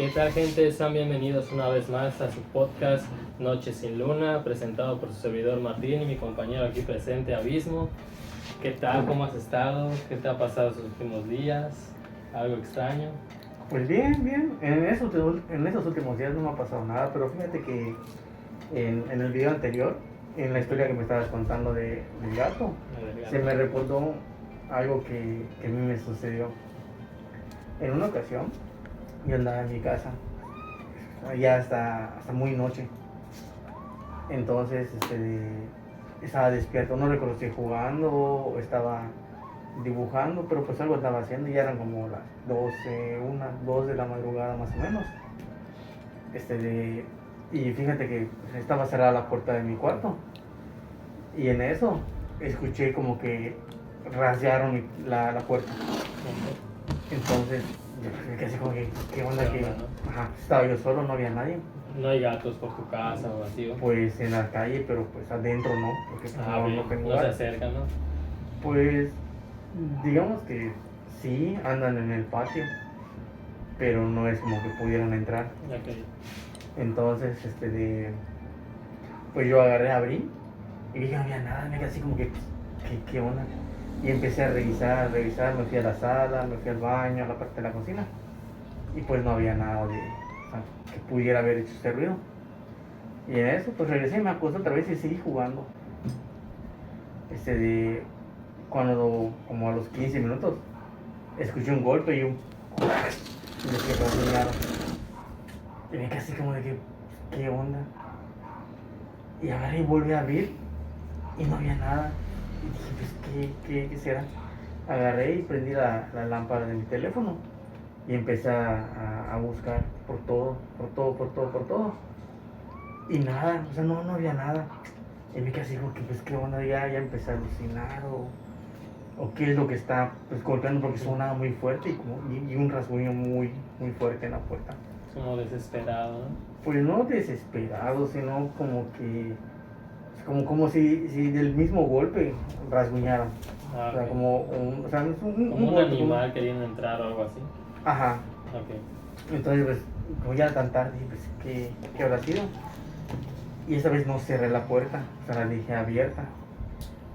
¿Qué tal, gente? Sean bienvenidos una vez más a su podcast Noche sin Luna, presentado por su servidor Martín y mi compañero aquí presente, Abismo. ¿Qué tal? ¿Cómo has estado? ¿Qué te ha pasado estos últimos días? ¿Algo extraño? Pues bien, bien. En esos últimos días no me ha pasado nada, pero fíjate que en el video anterior, en la historia que me estabas contando del gato, se me recordó algo que a mí me sucedió. En una ocasión, yo andaba en mi casa, ya hasta muy noche. Entonces, estaba despierto, no recuerdo si jugando o estaba dibujando, pero pues algo estaba haciendo y ya eran como las 2 de la madrugada más o menos. Y fíjate que estaba cerrada la puerta de mi cuarto y en eso escuché como que rasgaron la puerta. Entonces yo me quedé así como que, ¿qué onda? Que ajá, estaba yo solo, no había nadie. ¿No hay gatos por tu casa o así? Pues en la calle, pero pues adentro no, porque pues, no tengo no lugar. se acercan, ¿no? Pues digamos que sí, andan en el patio, pero no es como que pudieran entrar. Okay. Entonces, pues yo agarré, abrí y vi que no había nada, me quedé así como que, ¿qué onda? Y empecé a revisar, me fui a la sala, me fui al baño, a la parte de la cocina, y pues no había nada o sea, que pudiera haber hecho este ruido. Y en eso, pues regresé, me acosté otra vez y seguí jugando. Cuando, como a los 15 minutos, escuché un golpe y un... de que rasguñaron. Y me quedé así como de que, ¿qué onda? Y agarré y volví a abrir y no había nada. Y dije, pues, ¿qué será? Agarré y prendí la lámpara de mi teléfono y empecé a buscar por todo. Y nada, o sea, no había nada. Y me quedé así como que, pues, ¿qué onda? Ya empecé a alucinar o qué es lo que está pues golpeando, porque sonaba muy fuerte y un rasguño muy, muy fuerte en la puerta. Como desesperado, ¿no? Pues no desesperado, sino como que como si del mismo golpe rasguñaran. O sea, Ok. como un, o sea, es Como un golpe, animal queriendo entrar o algo así. Ajá. Ok. Entonces, pues, como ya era tan tarde, pues, ¿qué habrá sido? Y esta vez no cerré la puerta, o sea, la dejé abierta.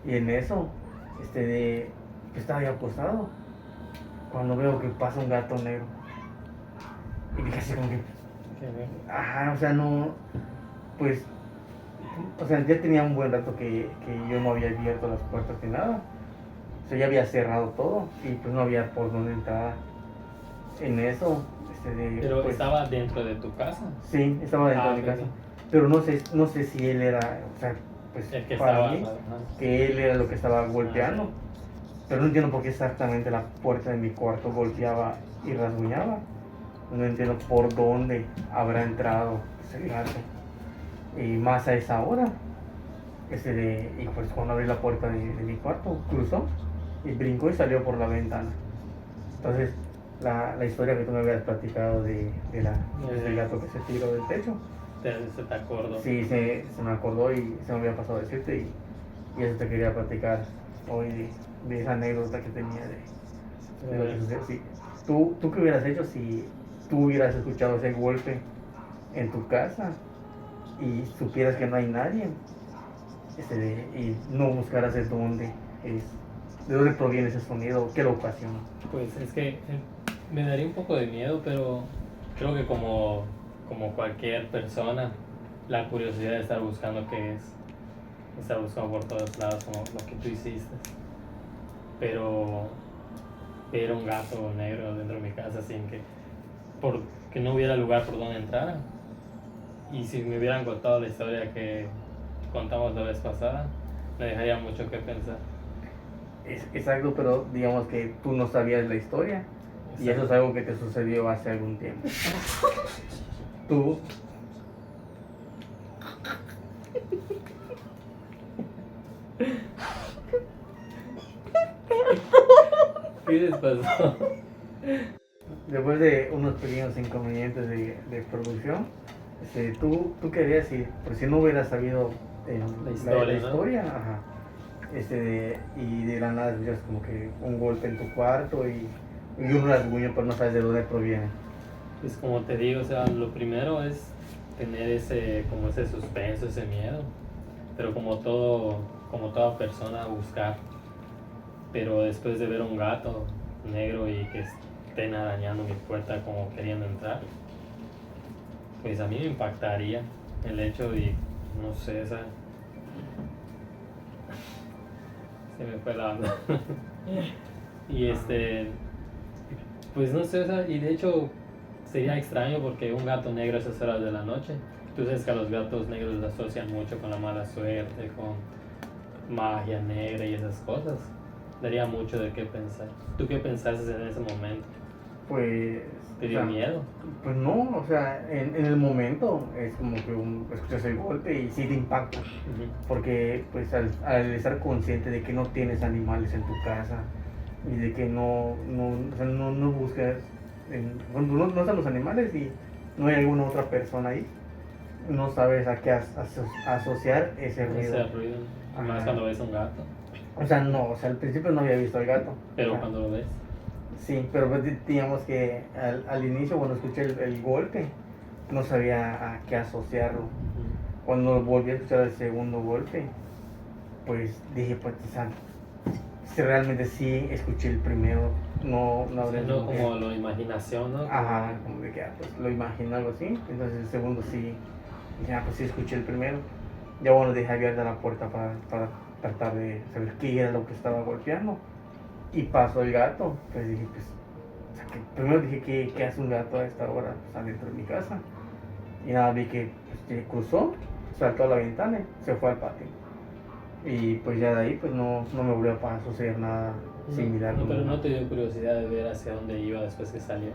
Y en eso, pues, estaba yo acostado, cuando veo que pasa un gato negro. Y dije así como que, ajá, o sea, no, pues, o sea, ya tenía un buen rato que yo no había abierto las puertas ni nada. O sea, ya había cerrado todo y pues no había por dónde entrar. En eso, Pero pues, estaba dentro de tu casa. sí, estaba dentro de mi casa. Pero no sé si él era, o sea, pues El que para estaba, mí, ¿no? que él era lo que estaba golpeando. Pero no entiendo por qué exactamente la puerta de mi cuarto golpeaba y rasguñaba. No entiendo por dónde habrá entrado ese gato. Y más a esa hora. Y pues cuando abrí la puerta de mi cuarto, cruzó y brincó y salió por la ventana. Entonces, la historia que tú me habías platicado del gato que se tiró del techo. Se te acordó. Sí, se me acordó y se me había pasado a decirte y eso te quería platicar hoy de esa anécdota que tenía de lo que sucedió. Sí. ¿Tú qué hubieras hecho si tú hubieras escuchado ese golpe en tu casa y supieras que no hay nadie? Y no buscaras de dónde proviene ese sonido, qué lo ocasiona. Pues es que me daría un poco de miedo, pero creo que como cualquier persona, la curiosidad de estar buscando qué es, estar buscando por todos lados como lo que tú hiciste. Pero ver un gato negro dentro de mi casa sin que no hubiera lugar por donde entrar. Y si me hubieran contado la historia que contamos la vez pasada, me dejaría mucho que pensar. Exacto, pero digamos que tú no sabías la historia. Exacto. Y eso es algo que te sucedió hace algún tiempo. Tú... ¿Qué les pasó? Después de unos pequeños inconvenientes de producción, tú querías ir, por si no hubieras sabido la historia, ¿no? Ajá. Y de la nada es como que un golpe en tu cuarto y un rasguño, pero no sabes de dónde proviene. Pues como te digo, o sea, lo primero es tener como ese suspenso, ese miedo, pero como toda persona buscar, pero después de ver un gato negro y que estén arañando mi puerta como queriendo entrar, pues a mí me impactaría el hecho de, no sé, esa... Se me fue la onda. Y pues no sé, o sea, y de hecho sería extraño porque un gato negro a esas horas de la noche, tú sabes que a los gatos negros los asocian mucho con la mala suerte, con magia negra y esas cosas. Daría mucho de qué pensar. ¿Tú qué pensaste en ese momento? Pues, ¿Te o dio sea, miedo? pues no, o sea, en el momento es como que escuchas el golpe y sí te impacta, Ujú. porque pues al estar consciente de que no tienes animales en tu casa y de que o sea, no buscas, cuando no están los animales y no hay alguna otra persona ahí, no sabes a qué asociar ese ruido. Ese ruido, más Ajá. cuando ves un gato, O sea, no, o sea, al principio no había visto al gato. O pero sea, cuando lo ves, sí, pero pues, digamos que al inicio cuando escuché el golpe, no sabía a qué asociarlo. ujú. Cuando volví a escuchar el segundo golpe, pues dije, pues quizá, si realmente sí escuché el primero, no O sea, habré no como que, como la imaginación, ¿no? ajá, como de que pues lo imagino algo así. Entonces el segundo sí, ya pues sí escuché el primero. Ya bueno, dejé abierta la puerta para tratar de saber qué era lo que estaba golpeando. Y pasó el gato, pues dije, pues, o sea, que primero dije que hace un gato a esta hora pues, adentro de mi casa. Y nada, vi que, pues, que cruzó, saltó a la ventana y se fue al patio. Y pues ya de ahí pues no me volvió a suceder nada similar. No, pero no te dio curiosidad de ver hacia dónde iba después que salió.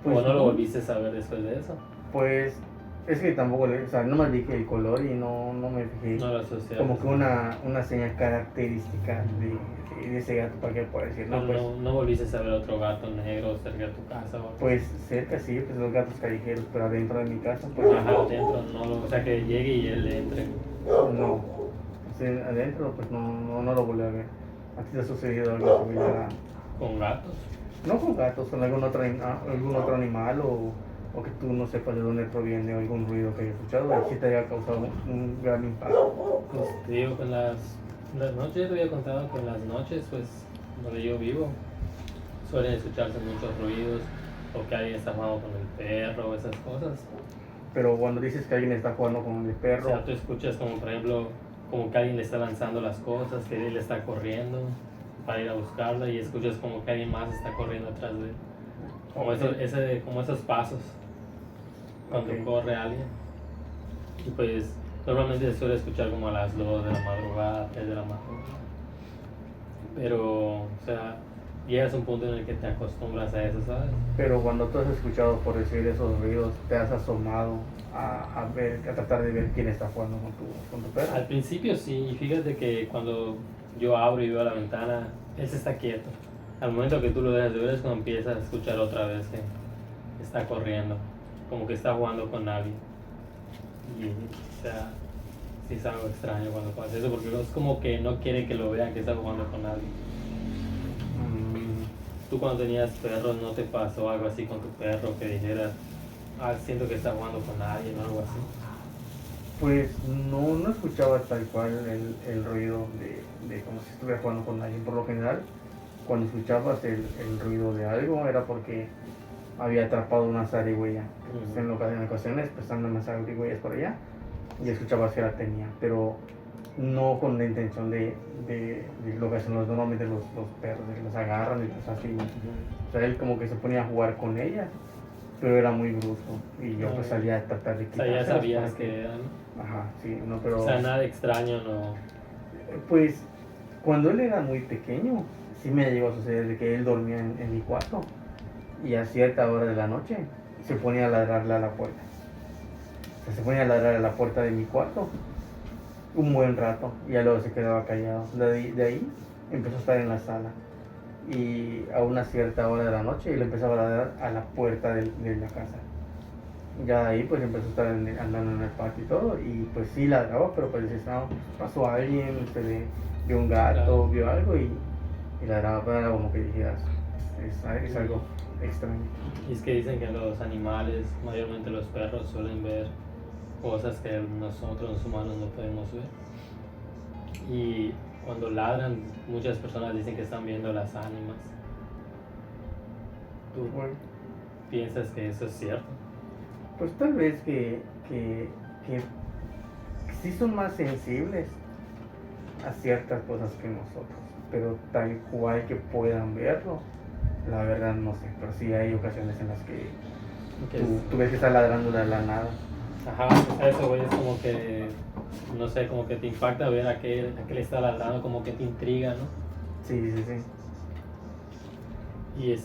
Pues ¿O no lo no, volviste a saber después de eso? pues es que tampoco, o sea, no me dije el color y no me fijé No lo asociaste. como que una señal característica de ese gato para que pueda decir, Pero no, pues, no volviste a ver otro gato negro cerca de tu casa o algo pues así. cerca sí, pues los gatos callejeros, pero adentro de mi casa, pues Ajá, adentro, o sea, que llegue y él entre. no. Sí, adentro, pues no lo volví a ver. ¿A ti te ha sucedido algo similar ¿Con gatos? no con gatos, con algún otro animal o que tú no sepas de dónde proviene algún ruido que hayas escuchado y sí te haya causado un gran impacto? Pues te digo, con las noches, ya te había contado que en las noches, pues, donde yo vivo, suelen escucharse muchos ruidos o que alguien está jugando con el perro o esas cosas. Pero cuando dices que alguien está jugando con el O perro, sea, tú escuchas como, por ejemplo, como que alguien le está lanzando las cosas, que él está corriendo para ir a buscarla y escuchas como que alguien más está corriendo atrás de él. Como, como esos pasos cuando Ok. corre alguien. Y pues normalmente se suele escuchar como a las 2 de la madrugada, 3 de la madrugada. Pero, o sea, llegas a un punto en el que te acostumbras a eso, ¿sabes? Pero cuando tú has escuchado por decir esos ruidos, te has asomado a tratar de ver quién está jugando con tu perro. Al principio sí, y fíjate que cuando yo abro y veo la ventana, él se está quieto. Al momento que tú lo dejas de ver es cuando empiezas a escuchar otra vez que está corriendo, como que está jugando con alguien. Y, o sea, sí es algo extraño cuando pasa eso, porque es como que no quiere que lo vean que está jugando con alguien. Mm, Tú cuando tenías perros, ¿no te pasó algo así con tu perro que dijeras, siento que está jugando con alguien o algo así? Pues no escuchaba tal cual el ruido de como si estuviera jugando con alguien. Por lo general, cuando escuchabas el ruido de algo era porque había atrapado una zarigüeya. Pues, en ocasiones pues andan las zarigüeyas por allá y escuchabas que la tenía, pero no con la intención de lo que hacen normalmente los perros, de que los agarran y pues así. O sea, él como que se ponía a jugar con ellas, pero era muy brusco y yo pues salía a tratar de O sea, ya quitárselas sabías para que era, ¿no? Ajá, sí, no, pero O sea, nada extraño, no. pues cuando él era muy pequeño, sí me llegó a suceder de que él dormía en mi cuarto y a cierta hora de la noche se ponía a ladrarle a la puerta. O sea, se ponía a ladrar a la puerta de mi cuarto un buen rato y ya luego se quedaba callado. De ahí empezó a estar en la sala y a una cierta hora de la noche él empezaba a ladrar a la puerta de la casa. Ya de ahí pues empezó a estar andando en el patio y todo y pues sí ladraba, pero pues decías, no, pasó alguien, vio un gato, Claro. vio algo y ladraba, pero era como que dijeras, es algo extraño. Y es que dicen que los animales, mayormente los perros, suelen ver cosas que nosotros los humanos no podemos ver. Y cuando ladran, muchas personas dicen que están viendo las ánimas. ¿Tú Bueno, piensas que eso es cierto? pues tal vez que sí son más sensibles a ciertas cosas que nosotros, pero tal cual que puedan verlo, la verdad no sé, pero sí hay ocasiones en las que Que tú ves que está ladrando de la nada. Ajá, pues eso, güey, es como que, no sé, como que te impacta ver a qué le está ladrando, como que te intriga, ¿no? Sí, sí, sí. Y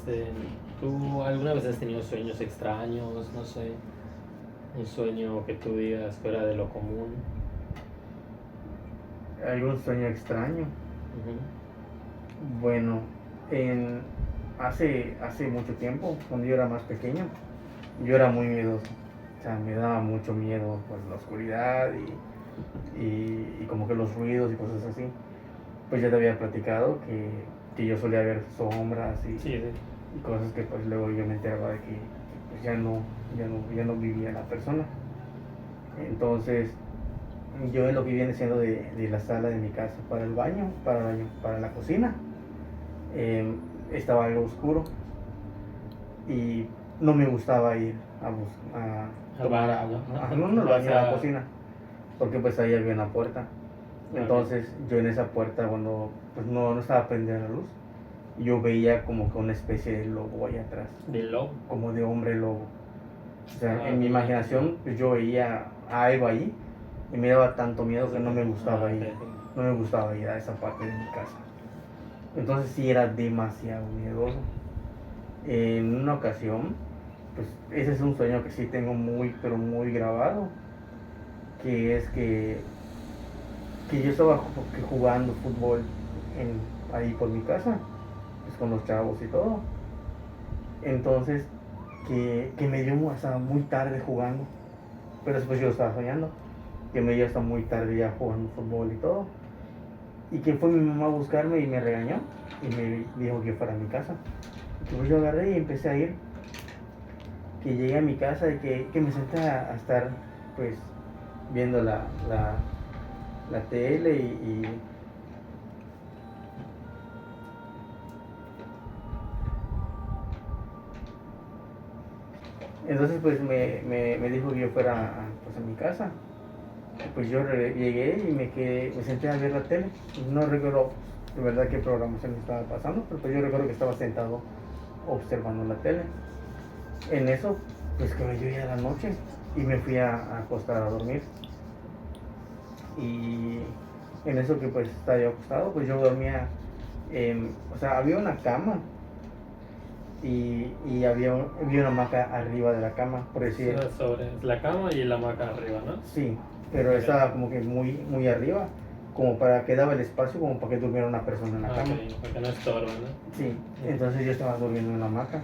¿tú alguna vez has tenido sueños extraños? No sé, un sueño que tú digas fuera de lo común. ¿Algún sueño extraño? Ujú. Bueno, hace mucho tiempo, cuando yo era más pequeño, yo era muy miedoso. O sea, me daba mucho miedo pues, la oscuridad y como que los ruidos y cosas así. Pues ya te había platicado que yo solía ver sombras Sí, sí. y cosas que pues luego yo me enteraba de que pues, ya no vivía la persona. Entonces, yo en lo que viene siendo de la sala de mi casa para el baño, para la cocina, estaba algo oscuro y no me gustaba ir a tomar baño, agua. ¿no? No, no, Vas a la cocina, porque pues ahí había una puerta. Entonces yo en esa puerta cuando pues no estaba prendida la luz, yo veía como que una especie de lobo ahí atrás, ¿De lobo? como de hombre lobo. O sea, Ah, en mi ok. imaginación pues, yo veía algo ahí y me daba tanto miedo que no me gustaba Ah, ir, ok. no me gustaba ir a esa parte de mi casa. Entonces sí era demasiado miedoso. En una ocasión, pues ese es un sueño que sí tengo muy, pero muy grabado, que es que yo estaba jugando fútbol ahí por mi casa, pues con los chavos y todo. Entonces, que me dio hasta muy tarde jugando, pero después yo estaba soñando, que me dio hasta muy tarde ya jugando fútbol y todo. Y que fue mi mamá a buscarme y me regañó y me dijo que fuera a mi casa. Y que pues yo agarré y empecé a ir. Que llegué a mi casa y que me senté a estar pues viendo la tele y entonces pues me dijo que yo fuera pues, a mi casa. Pues yo llegué y me senté a ver la tele. No recuerdo de verdad qué programación estaba pasando, pero pues yo recuerdo que estaba sentado observando la tele. En eso, pues que me dio ya la noche y me fui a acostar a dormir. Y en eso que pues estaba yo acostado, pues yo dormía, o sea, había una cama y había una hamaca arriba de la cama, por decir. Sobre la cama y la hamaca arriba, ¿no? Sí, pero Ok. estaba como que muy arriba, como para que daba el espacio como para que durmiera una persona en la cama. Ok, porque no estorba, ¿no? Sí, entonces yo estaba durmiendo en la hamaca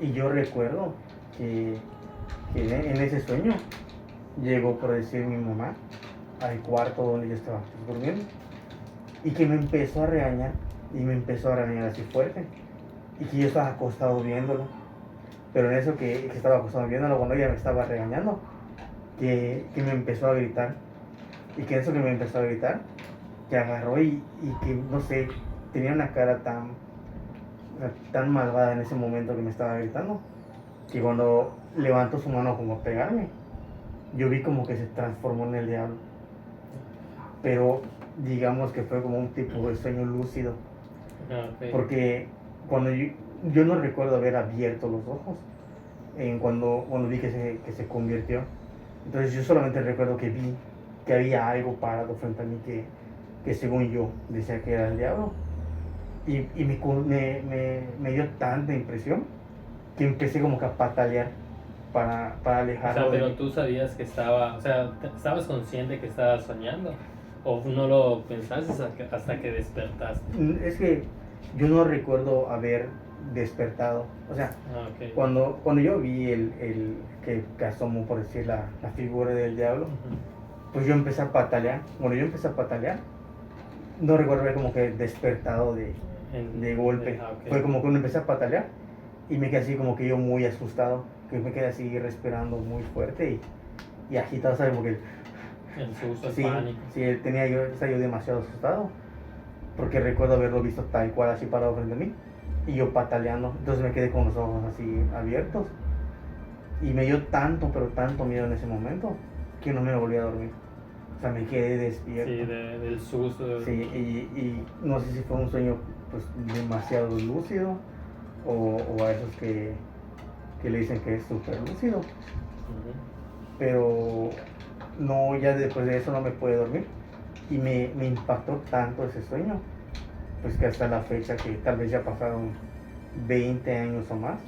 y yo recuerdo que en ese sueño llegó por decir mi mamá al cuarto donde yo estaba durmiendo y que me empezó a regañar y me empezó a regañar así fuerte y que yo estaba acostado viéndolo, pero en eso que estaba acostado viéndolo cuando ella me estaba regañando, que me empezó a gritar y que eso que me empezó a gritar, que agarró y que no sé, tenía una cara tan malvada en ese momento que me estaba gritando, que cuando levantó su mano como a pegarme, yo vi como que se transformó en el diablo. Pero digamos que fue como un tipo de sueño lúcido, Ok. porque cuando yo no recuerdo haber abierto los ojos cuando vi que se convirtió. Entonces yo solamente recuerdo que vi que había algo parado frente a mí que según yo decía que era el diablo. Y me dio tanta impresión que empecé como que a patalear para O alejarlo sea, de pero mí. tú sabías que estaba, o sea, ¿estabas consciente que estabas soñando? ¿O no lo pensaste hasta que despertaste? Es que yo no recuerdo haber despertado. O sea, Ah, ok. cuando yo vi que asomó, por decir, la figura del diablo, Ujú. pues yo empecé a patalear. Cuando yo empecé a patalear, no recuerdo haber como que despertado de golpe. Ah, ok. Fue como que uno empecé a patalear y me quedé así como que yo muy asustado, que me quedé así respirando muy fuerte y agitado, ¿sabes? Porque El susto, el sí, pánico. sí, estaba yo demasiado asustado, porque recuerdo haberlo visto tal cual así parado frente a mí y yo pataleando. Entonces me quedé con los ojos así abiertos y me dio tanto, pero tanto miedo en ese momento que no me volví a dormir. O sea, me quedé despierto. Sí, del susto. Sí, y no sé si fue un sueño pues demasiado lúcido o a esos que le dicen que es súper lúcido. Ujú. Pero no, ya después de eso no me pude dormir y me impactó tanto ese sueño, pues que hasta la fecha, que tal vez ya pasaron 20 años o más,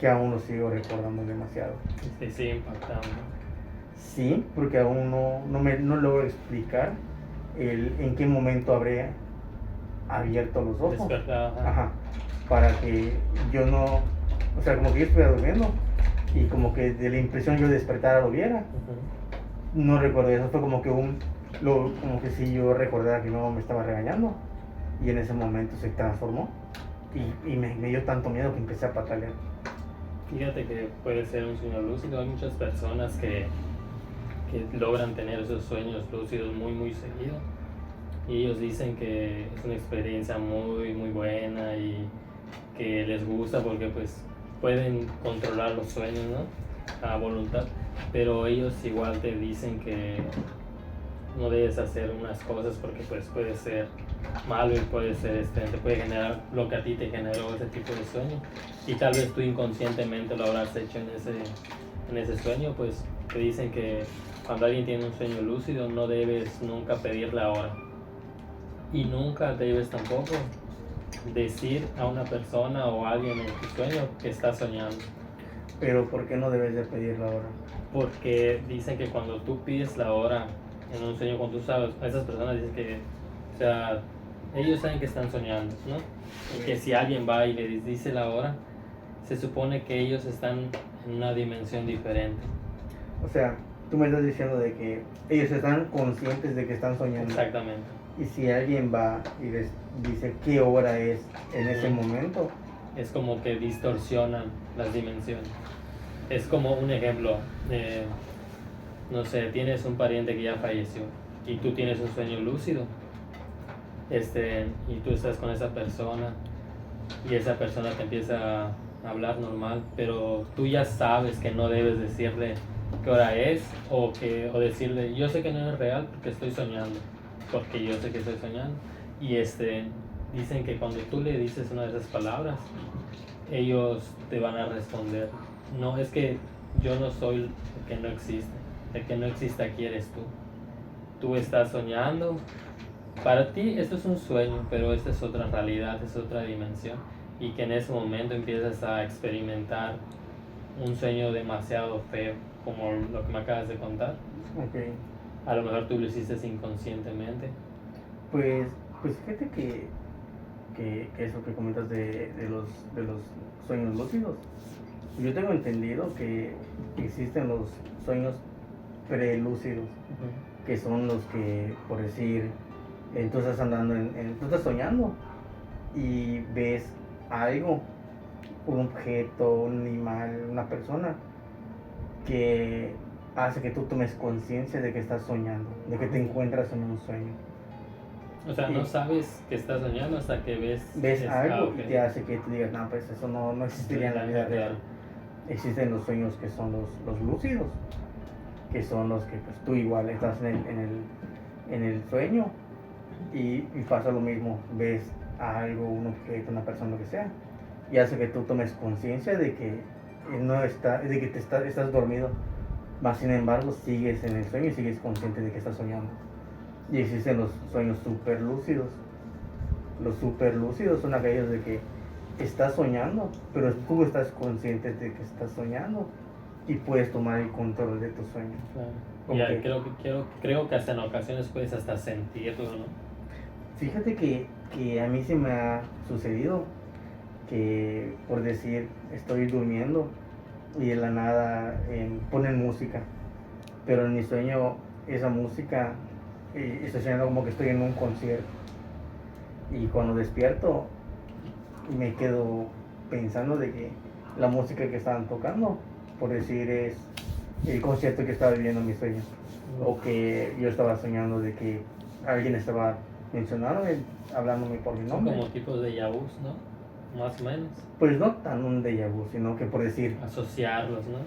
que aún lo sigo recordando demasiado. Sí, sí, impactando. Sí, porque aún no logro explicar en qué momento habré abierto los ojos. Despertado. Ajá. Para que yo no, o sea, como que yo estuviera durmiendo y como que de la impresión yo despertara lo viera. Ujú. No recuerdo eso, fue como que como que si yo recordara que no me estaba regañando y en ese momento se transformó y me dio tanto miedo que empecé a patalear. Fíjate que puede ser un sueño lúcido. Hay muchas personas que logran tener esos sueños lúcidos muy, muy seguido. Y ellos dicen que es una experiencia muy, muy buena y que les gusta porque pues pueden controlar los sueños, ¿no? A voluntad. Pero ellos igual te dicen que no debes hacer unas cosas porque pues puede ser malo y puede ser te puede generar lo que a ti te generó ese tipo de sueño, y tal vez tú inconscientemente lo habrás hecho en ese sueño. Pues te dicen que cuando alguien tiene un sueño lúcido no debes nunca pedir la hora y nunca debes tampoco decir a una persona o a alguien en tu sueño que estás soñando. Pero ¿por qué no debes de pedirlo ahora? Porque dicen que cuando tú pides la hora en un sueño, cuando tú sabes, a esas personas dicen que, o sea, ellos saben que están soñando, ¿no? Y que si alguien va y les dice la hora, se supone que ellos están en una dimensión diferente. O sea, tú me estás diciendo de que ellos están conscientes de que están soñando. Exactamente. Y si alguien va y les dice qué hora es en ese momento, Es como que distorsionan las dimensiones. Es como un ejemplo, no sé, tienes un pariente que ya falleció y tú tienes un sueño lúcido, y tú estás con esa persona y esa persona te empieza a hablar normal, pero tú ya sabes que no debes decirle qué hora es o decirle, yo sé que no es real porque estoy soñando, porque yo sé que estoy soñando. Y dicen que cuando tú le dices una de esas palabras, ellos te van a responder, no, es que yo no soy el que no existe, el que no existe aquí eres tú. Tú estás soñando. Para ti esto es un sueño, pero esta es otra realidad, es otra dimensión. Y que en ese momento empiezas a experimentar un sueño demasiado feo, como lo que me acabas de contar. okay. A lo mejor tú lo hiciste inconscientemente. Pues fíjate que eso que comentas de los sueños lúcidos, yo tengo entendido que existen los sueños prelúcidos, que son los que, por decir, tú estás andando, tú estás soñando y ves algo, un objeto, un animal, una persona, que hace que tú tomes conciencia de que estás soñando, de que te encuentras en un sueño. O sea, no sabes que estás soñando hasta que Ves algo okay. Y te hace que tú digas, no, pues eso no existiría en la vida real. Existen los sueños que son los lúcidos, que son los que pues tú igual estás en el sueño y pasa lo mismo, ves algo, un objeto, una persona, lo que sea, y hace que tú tomes conciencia de que de que estás dormido, más sin embargo sigues en el sueño y sigues consciente de que estás soñando. Y existen los sueños super lúcidos. Los super lúcidos son aquellos de que estás soñando, pero tú estás consciente de que estás soñando y puedes tomar el control de tu sueño. Claro. Ya, creo que hasta en ocasiones puedes hasta sentirlo, ¿no? Fíjate que a mí se me ha sucedido que, por decir, estoy durmiendo y de la nada ponen música, pero en mi sueño esa música, estoy soñando como que estoy en un concierto, y cuando despierto me quedo pensando de que la música que estaban tocando, por decir, es el concierto que estaba viviendo en mi sueño. O que yo estaba soñando de que alguien estaba mencionándome, hablándome por mi Son nombre. como tipos de yabús, ¿no? Más o menos. Pues no tan un déjà vu, sino que por decir, Asociarlos, ¿no?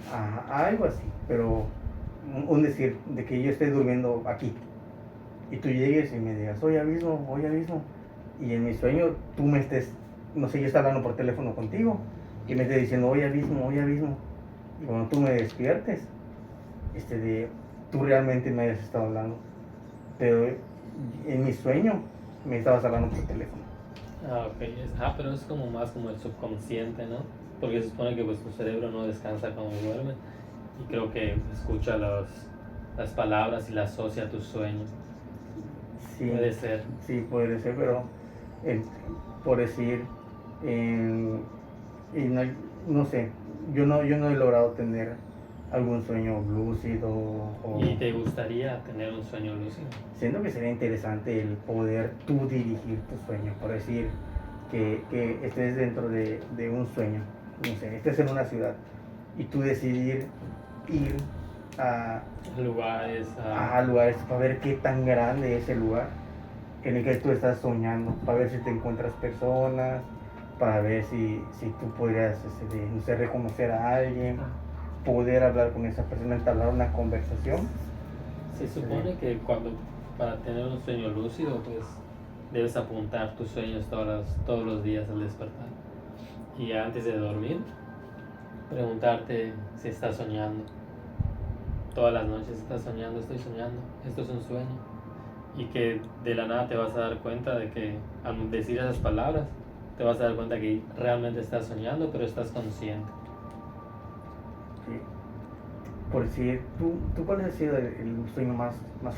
algo así, pero un decir de que yo esté durmiendo aquí y tú llegues y me digas, oye abismo, y en mi sueño tú me estés, no sé, yo estoy hablando por teléfono contigo y me estés diciendo, oye abismo, y cuando tú me despiertes, tú realmente me hayas estado hablando, pero en mi sueño me estabas hablando por teléfono. Ok. Pero es como más como el subconsciente, ¿no? Porque se supone que pues tu cerebro no descansa cuando duerme y creo que escucha las palabras y las asocia a tus sueños. Sí, Puede ser. sí, puede ser, pero eh, por decir, y no sé, yo no he logrado tener algún sueño lúcido o ¿Y te gustaría tener un sueño lúcido? siento que sería interesante el poder tú dirigir tu sueño, por decir que estés dentro de un sueño, no sé, estés en una ciudad y tú decidir ir a, Lugares, a lugares para ver qué tan grande es el lugar en el que tú estás soñando, para ver si te encuentras personas, para ver si tú podrías, no sé, reconocer a alguien, poder hablar con esa persona, entablar una conversación. se supone que para tener un sueño lúcido, pues debes apuntar tus sueños todos los días al despertar. Y antes de dormir, preguntarte si estás soñando. Todas las noches estás soñando, estoy soñando, esto es un sueño. Y que de la nada te vas a dar cuenta de que al decir esas palabras, te vas a dar cuenta que realmente estás soñando, pero estás consciente. Sí. Por decir, ¿tú cuál ha sido el sueño más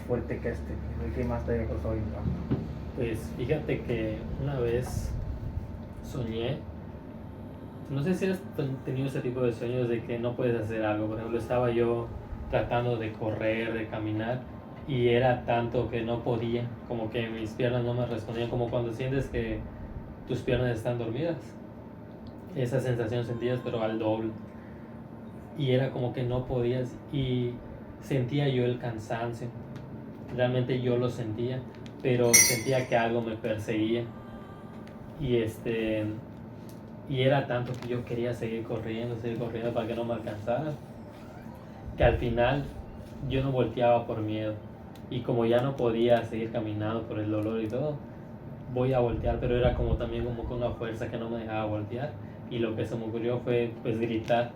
fuerte que has tenido, el que más te haya causado impacto? Pues fíjate que una vez soñé, no sé si has tenido ese tipo de sueños de que no puedes hacer algo. Por ejemplo, estaba yo tratando de correr, de caminar, y era tanto que no podía, como que mis piernas no me respondían, como cuando sientes que tus piernas están dormidas. Esa sensación sentías, pero al doble. Y era como que no podías, y sentía yo el cansancio. Realmente yo lo sentía, pero sentía que algo me perseguía. Y y era tanto que yo quería seguir corriendo para que no me alcanzara, que al final yo no volteaba por miedo. Y como ya no podía seguir caminando por el dolor y todo, voy a voltear, pero era como también como con una fuerza que no me dejaba voltear. Y lo que se me ocurrió fue pues gritar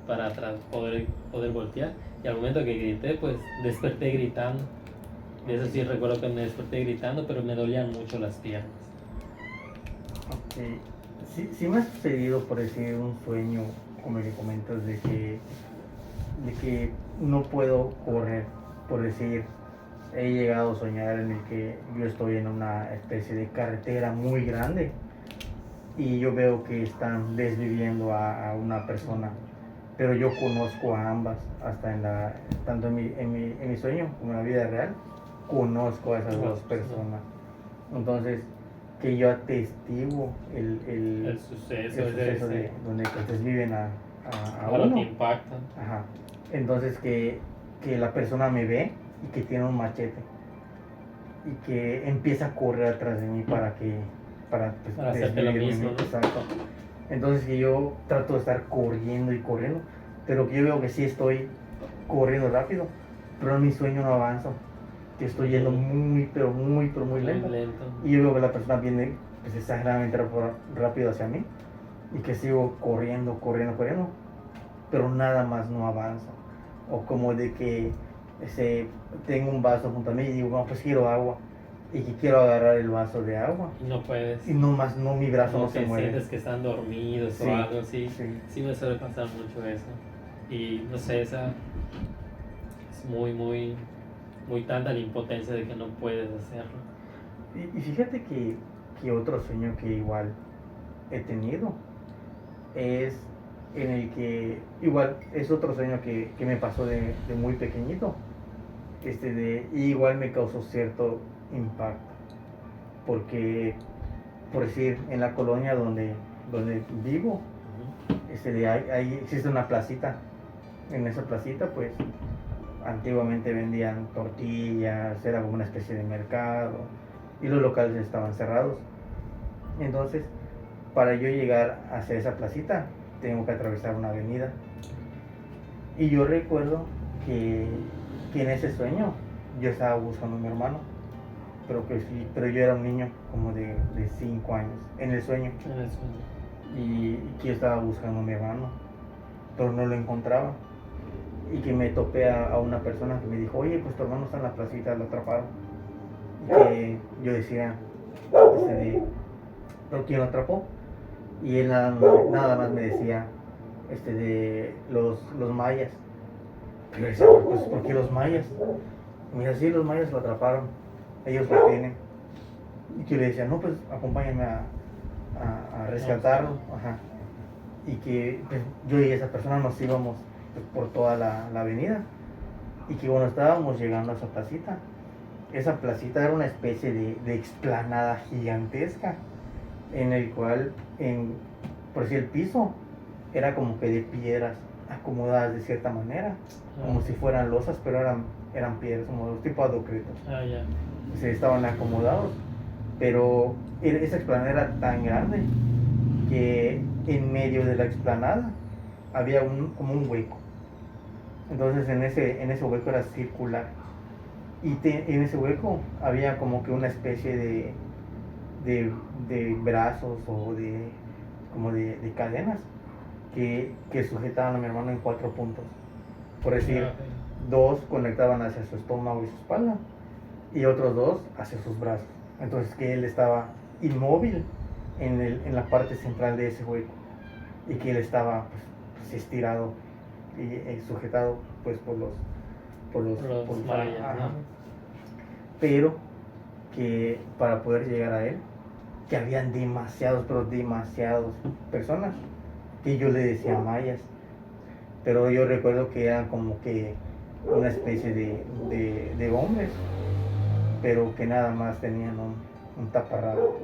para poder voltear. Y al momento que grité, pues desperté gritando. De eso sí recuerdo que me desperté gritando, pero me dolían mucho las piernas. Okay. Sí me ha sucedido, por decir, un sueño, como el que comentas, de que no puedo correr, por decir, he llegado a soñar en el que yo estoy en una especie de carretera muy grande y yo veo que están desviviendo a una persona, pero yo conozco a ambas, tanto en mi sueño como en la vida real, conozco a esas dos personas. Entonces, que yo atestiguo El suceso de donde desviven a lo uno. que impacta. Ajá. Entonces que la persona me ve y que tiene un machete y que empieza a correr atrás de mí para hacerte lo mismo, ¿no? Exacto. Entonces que yo trato de estar corriendo y corriendo, pero que yo veo que sí estoy corriendo rápido, pero en mi sueño no avanzo, que estoy yendo muy lento. Y yo veo que la persona viene pues, exageradamente rápido hacia mí y que sigo corriendo, pero nada más no avanzo. O como de que tengo un vaso junto a mí y digo, no, pues quiero agua. Y que quiero agarrar el vaso de agua. Y no puedes. Y mi brazo no se mueve. Sientes que están dormidos o algo así. Sí me suele pasar mucho eso. Y no sé, esa es muy tanta la impotencia de que no puedes hacerlo. Y fíjate que otro sueño que igual he tenido es en el que igual es otro sueño que me pasó de muy pequeñito, y igual me causó cierto impacto, porque por decir, en la colonia donde donde vivo, Ujú. ahí existe una placita. En esa placita, pues, antiguamente vendían tortillas, era como una especie de mercado, y los locales estaban cerrados. Entonces, para yo llegar hacia esa placita, tengo que atravesar una avenida. Y yo recuerdo que, que en ese sueño yo estaba buscando a mi hermano, pero yo era un niño como de 5 años, en el sueño, En el sueño. y que yo estaba buscando a mi hermano, pero no lo encontraba. Y que me topé a una persona que me dijo, oye, pues tu hermano está en la placita, lo atraparon. Y que yo decía, ¿pero quién lo atrapó? Y él nada más me decía, de los mayas. Pero yo decía, pues, ¿por qué los mayas? Y me decía, sí, los mayas lo atraparon, ellos lo tienen. Y que yo le decía, no, pues acompáñame a rescatarlo. Ajá. Y que pues, yo y esa persona nos íbamos pues, por toda la avenida. Y que cuando estábamos llegando a esa placita era una especie de explanada gigantesca, en el cual, por decir, el piso era como que de piedras acomodadas de cierta manera, como si fueran losas, pero eran piedras, como los tipos adocritos. Ya. Se estaban acomodados, pero esa explanada era tan grande que en medio de la explanada había como un hueco. Entonces en ese hueco era circular. Y en ese hueco había como que una especie de brazos o como de cadenas que sujetaban a mi hermano en 4 puntos. Por decir, Ya. 2 conectaban hacia su estómago y su espalda y otros 2 hacia sus brazos. Entonces que él estaba inmóvil en la parte central de ese hueco y que él estaba pues, estirado y sujetado pues por los mayas, ajá. ¿no? Pero que para poder llegar a él, que habían demasiados personas que yo le decía mayas, pero yo recuerdo que eran como que una especie de hombres, pero que nada más tenían un taparrabo,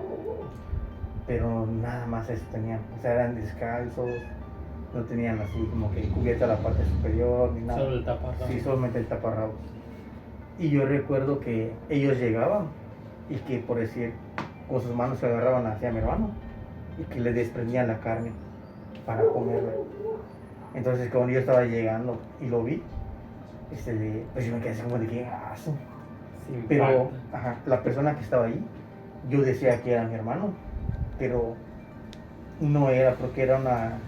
pero nada más eso tenían, o sea, eran descalzos, no tenían así como que cubierta la parte superior ni nada. Solo el taparrabo. Sí, solamente el taparrabo. Y yo recuerdo que ellos llegaban y que, por decir, con sus manos se agarraban hacia mi hermano y que le desprendían la carne para comerla. Entonces, cuando yo estaba llegando y lo vi, pues yo me quedé así como de que aso. Sin Pero impacto. ajá, la persona que estaba ahí, yo decía que era mi hermano, pero no era porque era una.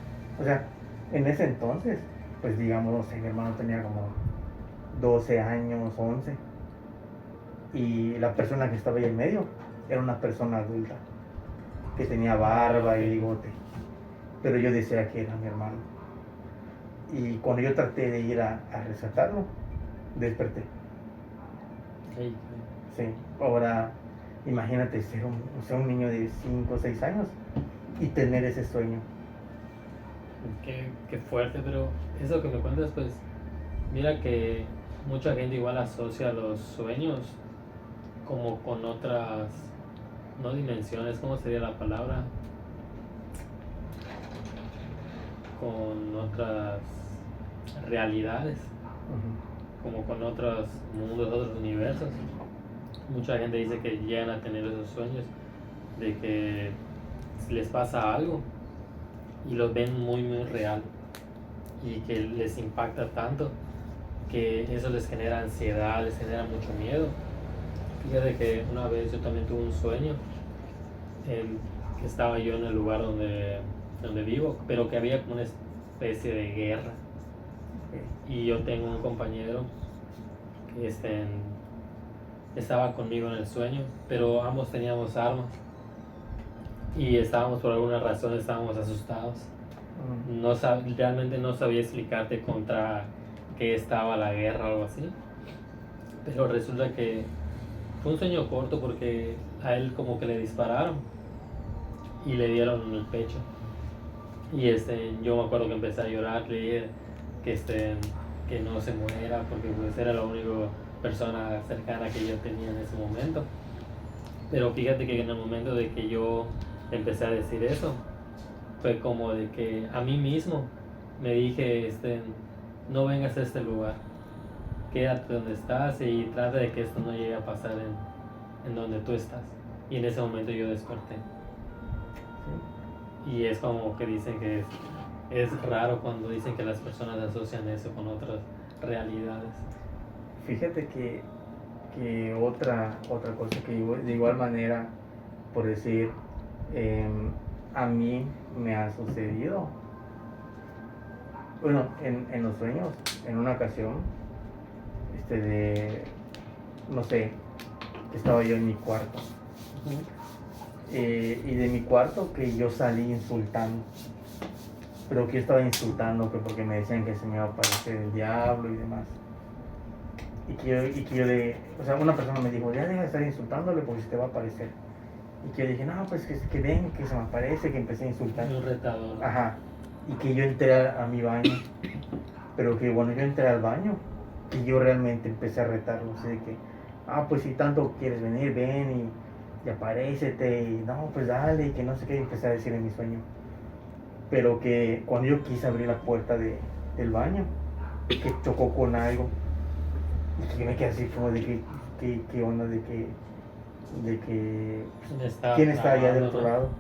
O sea, en ese entonces, pues digamos, no sé, mi hermano tenía como 12 años, 11. Y la persona que estaba ahí en medio era una persona adulta, que tenía barba y bigote. Pero yo decía que era mi hermano. Y cuando yo traté de ir a rescatarlo, desperté. Sí. Sí. Ahora, imagínate ser un niño de 5 o 6 años y tener ese sueño. Qué fuerte, pero eso que me cuentas, pues, mira que mucha gente igual asocia los sueños como con otras, no dimensiones, ¿cómo sería la palabra? Con otras realidades, como con otros mundos, otros universos. Mucha gente dice que llegan a tener esos sueños de que les pasa algo y los ven muy real y que les impacta tanto que eso les genera ansiedad, les genera mucho miedo. Fíjate que una vez yo también tuve un sueño que estaba yo en el lugar donde vivo, pero que había como una especie de guerra. Y yo tengo un compañero que estaba conmigo en el sueño, pero ambos teníamos armas y por alguna razón estábamos asustados. Realmente no sabía explicarte contra qué estaba la guerra o algo así, pero resulta que fue un sueño corto porque a él como que le dispararon y le dieron en el pecho. Y yo me acuerdo que empecé a llorar, le dije que no se muera porque pues era la única persona cercana que yo tenía en ese momento. Pero fíjate que en el momento de que yo empecé a decir eso, fue como de que a mí mismo me dije, no vengas a este lugar, quédate donde estás y trata de que esto no llegue a pasar en donde tú estás. Y en ese momento yo desperté. Y es como que dicen que es raro cuando dicen que las personas asocian eso con otras realidades. Fíjate que otra cosa que de igual manera, por decir, a mí me ha sucedido, bueno, en los sueños, en una ocasión, no sé, estaba yo en mi cuarto, y de mi cuarto que yo salí insultando, pero que yo estaba insultando porque me decían que se me iba a aparecer el diablo y demás. Y que yo o sea, una persona me dijo, ya deja de estar insultándole porque se te va a aparecer. Y que yo dije, no, pues que ven, que se me aparece, que empecé a insultar. Un retador. Ajá. Y que yo entré a mi baño. Pero que bueno, yo entré al baño y yo realmente empecé a retarlo. Así de que, pues si tanto quieres venir, ven y aparécete. Y no, pues dale, y que no sé qué, empecé a decir en mi sueño. Pero que cuando yo quise abrir la puerta del baño, que chocó con algo. Y que me quedé así como de qué onda, de que quién está allá del otro lado.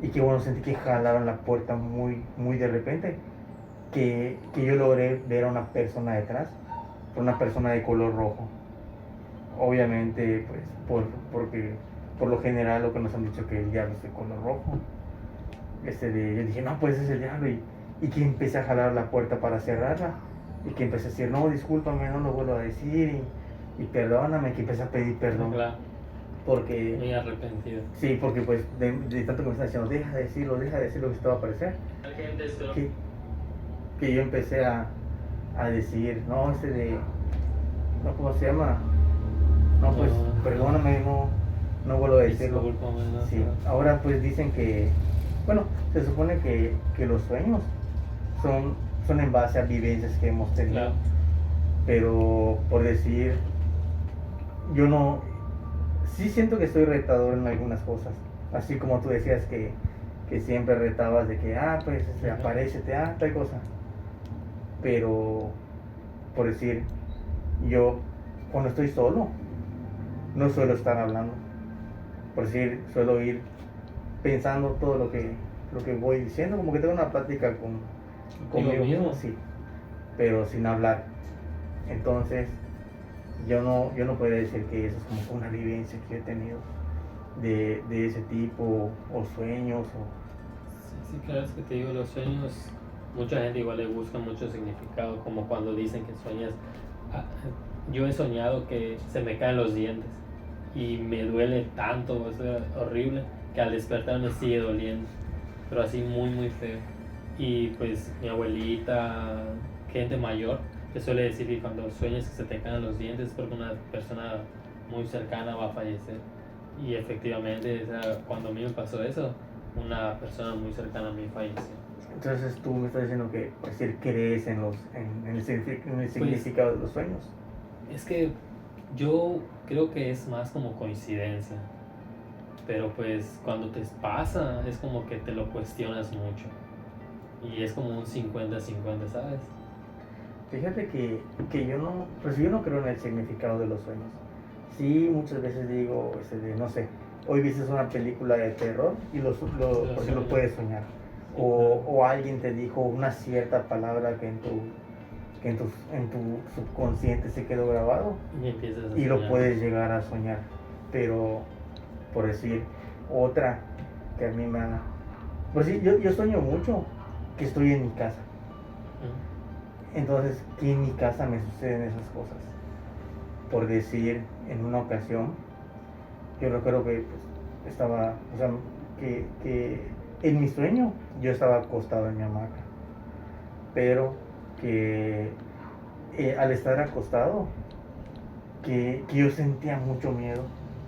Y que bueno, sentí que jalaron la puerta muy, muy de repente. Que yo logré ver a una persona detrás, una persona de color rojo. Obviamente, pues, porque por lo general lo que nos han dicho que el diablo es de color rojo. Yo dije, no, pues es el diablo. Y que empecé a jalar la puerta para cerrarla. Y que empecé a decir, no, discúlpame, no lo vuelvo a decir. Y perdóname, que empecé a pedir perdón. Claro. Porque... Muy arrepentido. Sí, porque pues de tanto que me están diciendo, deja de decirlo que se te va a aparecer. Que yo empecé a decir, no, no, ¿cómo se llama? No, pues, perdóname, no vuelvo a decirlo. No, sí. Ahora pues dicen que, bueno, se supone que los sueños son en base a vivencias que hemos tenido. Claro. Pero por decir, yo no, sí siento que soy retador en algunas cosas. Así como tú decías que siempre retabas de que, pues, aparécete, tal cosa. Pero, por decir, yo cuando estoy solo, no suelo estar hablando. Por decir, suelo ir pensando todo lo que voy diciendo, como que tengo una plática conmigo mismo, sí, pero sin hablar. Entonces, yo no podría decir que eso es como una vivencia que he tenido de ese tipo, o sueños, Sí, claro, es que te digo, los sueños, mucha gente igual le busca mucho significado, como cuando dicen que sueñas. Yo he soñado que se me caen los dientes y me duele tanto, es horrible, que al despertar me sigue doliendo, pero así muy, muy feo. Y pues mi abuelita, gente mayor, te suele decir que cuando sueñas que se te caen los dientes es porque una persona muy cercana va a fallecer. Y efectivamente, cuando a mí me pasó eso, una persona muy cercana a mí falleció. Entonces tú me estás diciendo que, por decir, crees en el significado de los sueños. Es que yo creo que es más como coincidencia, pero pues cuando te pasa es como que te lo cuestionas mucho y es como un 50-50, ¿sabes? Fíjate que yo no creo en el significado de los sueños. Sí, muchas veces digo, no sé, hoy viste una película de terror y porque lo puedes soñar. O alguien te dijo una cierta palabra que en tu subconsciente se quedó grabado y lo puedes llegar a soñar. Pero, por decir, otra que a mí me ha... Por decir, yo sueño mucho que estoy en mi casa. Entonces, que en mi casa me suceden esas cosas. Por decir, en una ocasión, yo recuerdo que pues, estaba, o sea, que en mi sueño yo estaba acostado en mi hamaca, pero que al estar acostado, que yo sentía mucho miedo,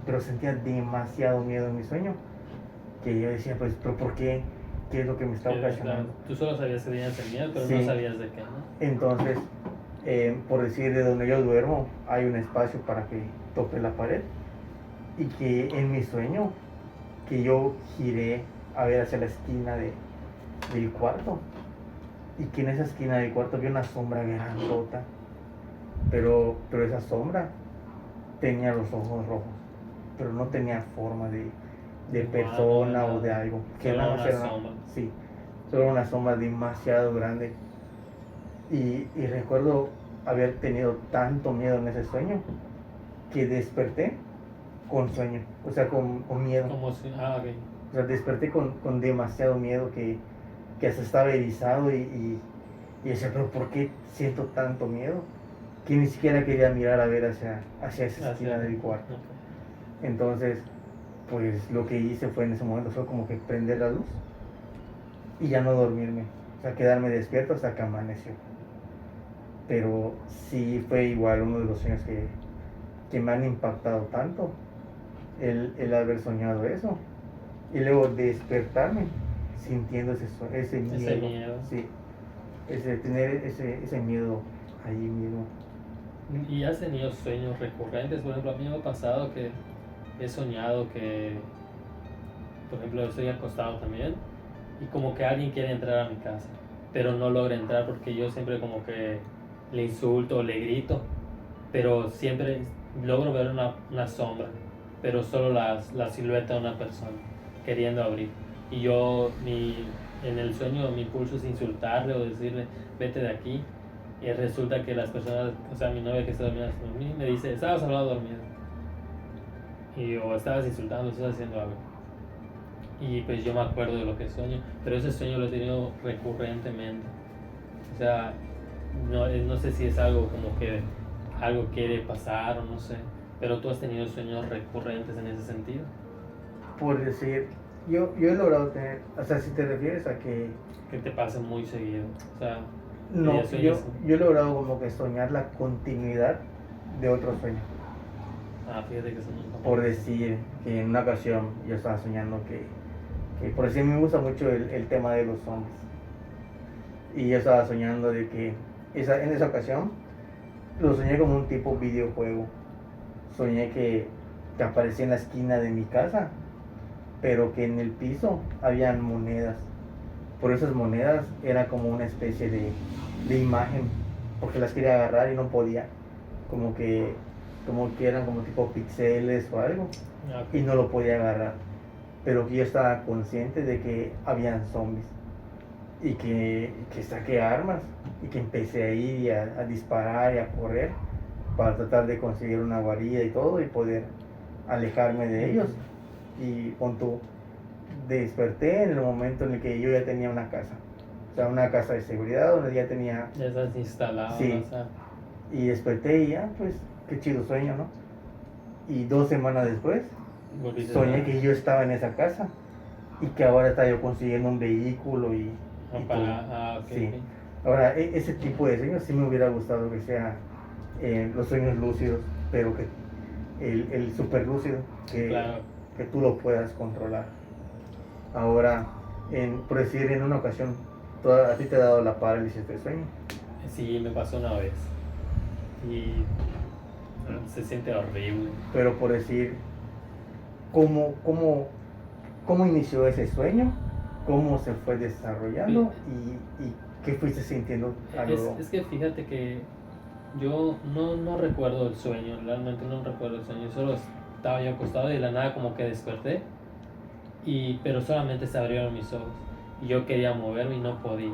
pero sentía demasiado miedo en mi sueño, que yo decía, pues, pero ¿por qué? ¿Qué es lo que me está ocasionando? Claro, tú solo sabías que tenías el miedo, pero sí. No sabías de qué, ¿no? Entonces, por decir, de donde yo duermo, hay un espacio para que toque la pared, y que en mi sueño, que yo giré a ver hacia la esquina del cuarto y que en esa esquina del cuarto había una sombra grandota, pero esa sombra tenía los ojos rojos, pero no tenía forma de persona o de algo, que Solo nada más una era sombra. sí, solo una sombra demasiado grande. Y recuerdo haber tenido tanto miedo en ese sueño que desperté con sueño, o sea, con miedo. Como si, ok. O sea, desperté con demasiado miedo que hasta estaba erizado y decía, pero ¿por qué siento tanto miedo? Que ni siquiera quería mirar a ver hacia esa esquina del cuarto. Ok. Entonces, pues lo que hice fue en ese momento fue como que prender la luz y ya no dormirme, o sea, quedarme despierto hasta que amaneció. Pero sí fue igual uno de los sueños que me han impactado tanto, el haber soñado eso y luego despertarme sintiendo ese miedo. Ese miedo. Sí, tener ese miedo ahí mismo. ¿Y has tenido sueños recurrentes? Por ejemplo, a mí me ha pasado que he soñado que, por ejemplo, estoy acostado también y como que alguien quiere entrar a mi casa, pero no logra entrar porque yo siempre como que le insulto o le grito, pero siempre logro ver una sombra, pero solo la silueta de una persona queriendo abrir. Y en el sueño mi impulso es insultarle o decirle, vete de aquí. Y resulta que las personas, o sea, mi novia que está dormida me dice, estabas hablando dormido. O estabas insultando, estabas haciendo algo. Y pues yo me acuerdo de lo que sueño, pero ese sueño lo he tenido recurrentemente. O sea, no sé si es algo como que algo quiere pasar o no sé, pero tú has tenido sueños recurrentes en ese sentido. Por decir, yo he logrado tener, o sea, si te refieres a que... Que te pase muy seguido. O sea, No, que yo sueñes- he logrado como que soñar la continuidad de otro sueño. Fíjate que eso nunca me Por pasó. decir que en una ocasión yo estaba soñando por decir, me gusta mucho el tema de los zombies. Y yo estaba soñando de que en esa ocasión lo soñé como un tipo videojuego. Soñé que aparecía en la esquina de mi casa, pero que en el piso habían monedas. Por esas monedas era como una especie de imagen, porque las quería agarrar y no podía. Como que, como que eran como tipo pixeles o algo, Ok. y no lo podía agarrar. Pero que yo estaba consciente de que habían zombies y que saqué armas y que empecé a ir a disparar y a correr para tratar de conseguir una guarida y todo y poder alejarme de ellos. Y punto, desperté en el momento en el que yo ya tenía una casa, o sea, una casa de seguridad donde ya tenía... Ya estás instalado, Sí. o sea, Y desperté y ya, pues, qué chido sueño, ¿no? Y 2 semanas después, volviste soñé a- que yo estaba en esa casa y que ahora estaba yo consiguiendo un vehículo y todo. ok, Sí. ok. Ahora, ese tipo de sueños sí me hubiera gustado que sea los sueños lúcidos, pero que el super lúcido, Claro. que tú lo puedas controlar. Ahora, por decir, en una ocasión, a ti te ha dado la parálisis del sueño. Sí, me pasó una vez. Y se siente horrible. Pero por decir, ¿cómo inició ese sueño? ¿Cómo se fue desarrollando? ¿Y qué fuiste sintiendo? Es que fíjate que yo no recuerdo el sueño, realmente no recuerdo el sueño. Solo estaba yo acostado y de la nada como que desperté. Pero solamente se abrieron mis ojos. Y yo quería moverme y no podía.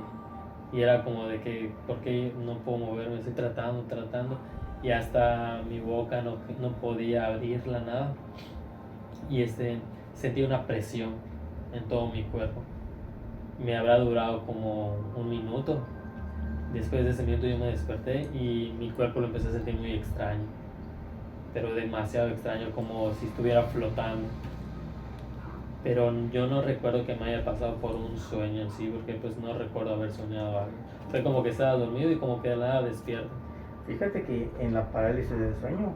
Y era como de que, ¿por qué no puedo moverme? Estoy tratando. Y hasta mi boca no podía abrirla nada. Y sentí una presión en todo mi cuerpo. Me habrá durado como un minuto. Después de ese minuto yo me desperté y mi cuerpo lo empecé a sentir muy extraño. Pero demasiado extraño, como si estuviera flotando. Pero yo no recuerdo que me haya pasado por un sueño en sí, porque pues no recuerdo haber soñado algo. Fue como que estaba dormido y como que de nada despierto. Fíjate que en la parálisis del sueño,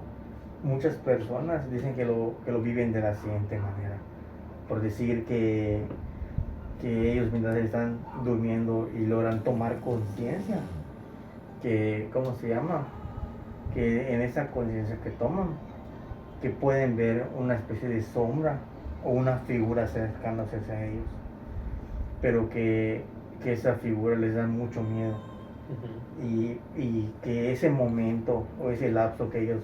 muchas personas dicen que lo viven de la siguiente manera. Por decir que ellos mientras están durmiendo y logran tomar conciencia, ¿cómo se llama? Que en esa conciencia que toman, que pueden ver una especie de sombra o una figura acercándose hacia ellos, pero que que esa figura les da mucho miedo. Ujú. Y que ese momento o ese lapso que ellos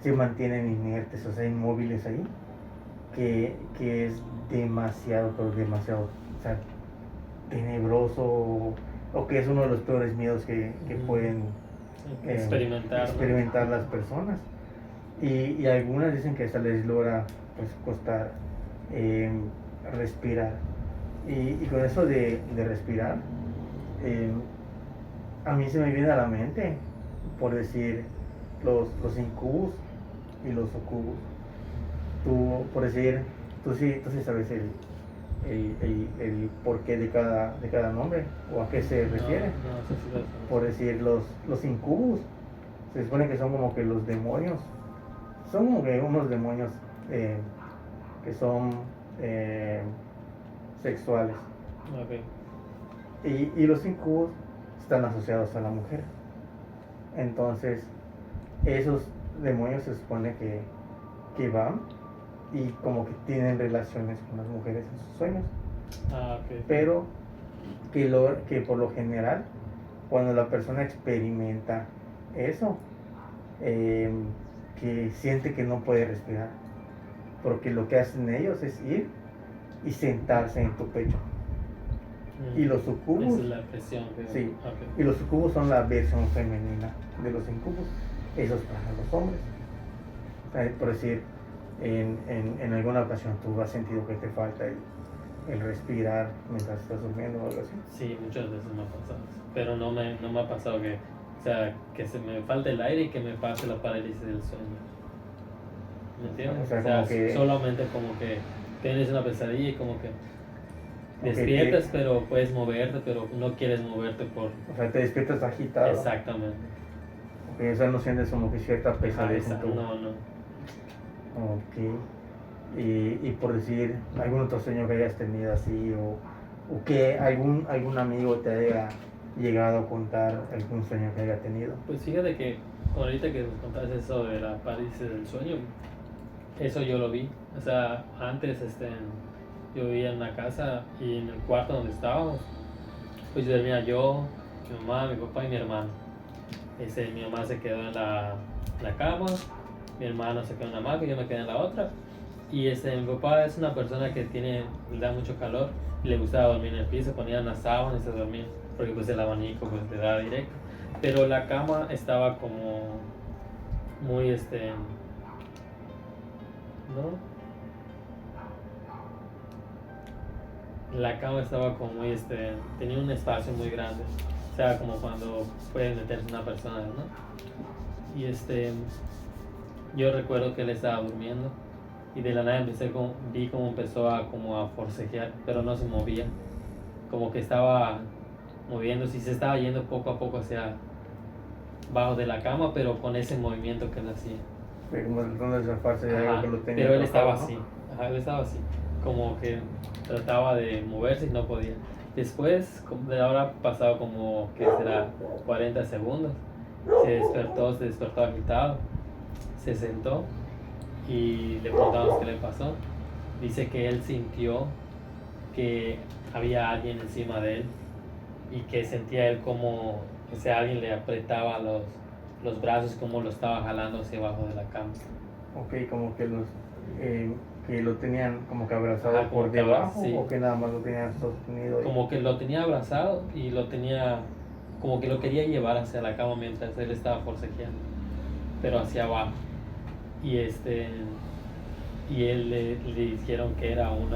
se mantienen inertes, o sea, inmóviles ahí, que es demasiado, pero demasiado, o sea, tenebroso, o que es uno de los peores miedos que pueden experimentar las personas. Y algunas dicen que hasta les logra pues costar eh, respirar. Y con eso de respirar, eh, a mí se me viene a la mente, por decir, los incubus y los sucubus. Tú, por decir, tú sí sabes el porqué de cada nombre o a qué se refiere. No sé si lo sabes. Por decir, los incubus se supone que son como que los demonios. Son como que unos demonios que son sexuales. Ok. Y los incubos están asociados a la mujer. Entonces, esos demonios se supone que van y como que tienen relaciones con las mujeres en sus sueños. Ok. Pero que por lo general, cuando la persona experimenta eso, que siente que no puede respirar. Porque lo que hacen ellos es ir y sentarse en tu pecho. Y los sucubus. Esa es la presión que... Sí. Okay. Y los sucubus son la versión femenina de los incubus. Esos para los hombres. O sea, por decir, en alguna ocasión tú has sentido que te falta el respirar mientras estás durmiendo o algo así. Sí, muchas veces me ha pasado eso. Pero no me ha pasado que, o sea, que se me falte el aire y que me pase la parálisis del sueño. ¿Me entiendes? O sea, como que... solamente como que tienes una pesadilla y como que Ok, despiertas, pero puedes moverte, pero no quieres moverte por... O sea, te despiertas agitado. Exactamente. Ok, o sea, no sientes como que cierta pesadez en tu... No. Ok. Y por decir, algún otro sueño que hayas tenido así, o que algún amigo te haya llegado a contar algún sueño que haya tenido. Pues fíjate que ahorita que nos contaste eso de la parálisis del sueño, eso yo lo vi. O sea, antes yo vivía en una casa y en el cuarto donde estábamos, pues yo dormía yo, mi mamá, mi papá y mi hermano. Mi mamá se quedó en la cama, mi hermano se quedó en la hamaca y yo me quedé en la otra. Y mi papá es una persona que le da mucho calor y le gustaba dormir en el piso, ponía una sábana y se dormía, porque pues el abanico pues le da directo. Pero la cama estaba como muy ¿no? La cama estaba como muy tenía un espacio muy grande. O sea, como cuando puede meterse una persona, ¿no? Y yo recuerdo que él estaba durmiendo y de la nada vi como empezó como a forcejear, pero no se movía. Como que estaba moviéndose y se estaba yendo poco a poco hacia abajo de la cama, pero con ese movimiento que él hacía. Como tratando de zafarse de algo que lo tenía. Pero él estaba atrapado, así, ¿no? él estaba así, como que trataba de moverse y no podía. Después, de ahora pasado como, que será 40 segundos, se despertó agitado, se sentó y le preguntamos qué le pasó. Dice que él sintió que había alguien encima de él y que sentía él como ese alguien le apretaba los brazos, como lo estaba jalando hacia abajo de la cama. Ok, como que que lo tenían como que abrazado Ajá, como por que debajo, sí. o que nada más lo tenían sostenido. Como que lo tenía abrazado y lo tenía, como que lo quería llevar hacia la cama mientras él estaba forcejeando, pero hacia abajo. Y y él le dijeron que era un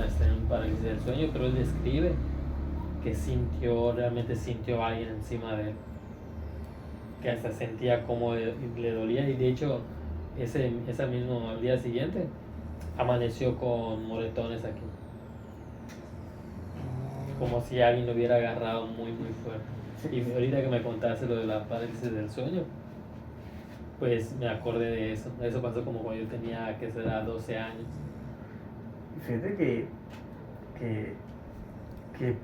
parálisis del sueño, pero él describe que realmente sintió a alguien encima de él, que hasta sentía como le dolía, y de hecho al día siguiente amaneció con moretones aquí, como si alguien lo hubiera agarrado muy muy fuerte. Y ahorita que me contaste lo de la parálisis del sueño, pues me acordé de eso. Eso pasó como cuando yo tenía, que será, 12 años. Fíjate que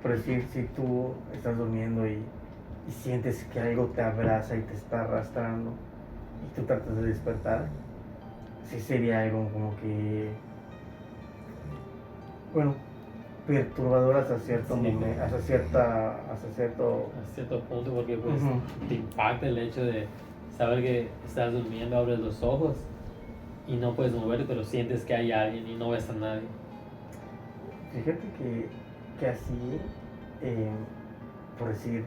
por decir, si tú estás durmiendo y sientes que algo te abraza y te está arrastrando y tú tratas de despertar, sí sería algo como que, bueno, perturbador hasta cierto Sí. momento, hasta cierto... A cierto punto, porque pues Ujú. te impacta el hecho de saber que estás durmiendo, abres los ojos y no puedes moverte, pero sientes que hay alguien y no ves a nadie. Fíjate que así, eh, por decir,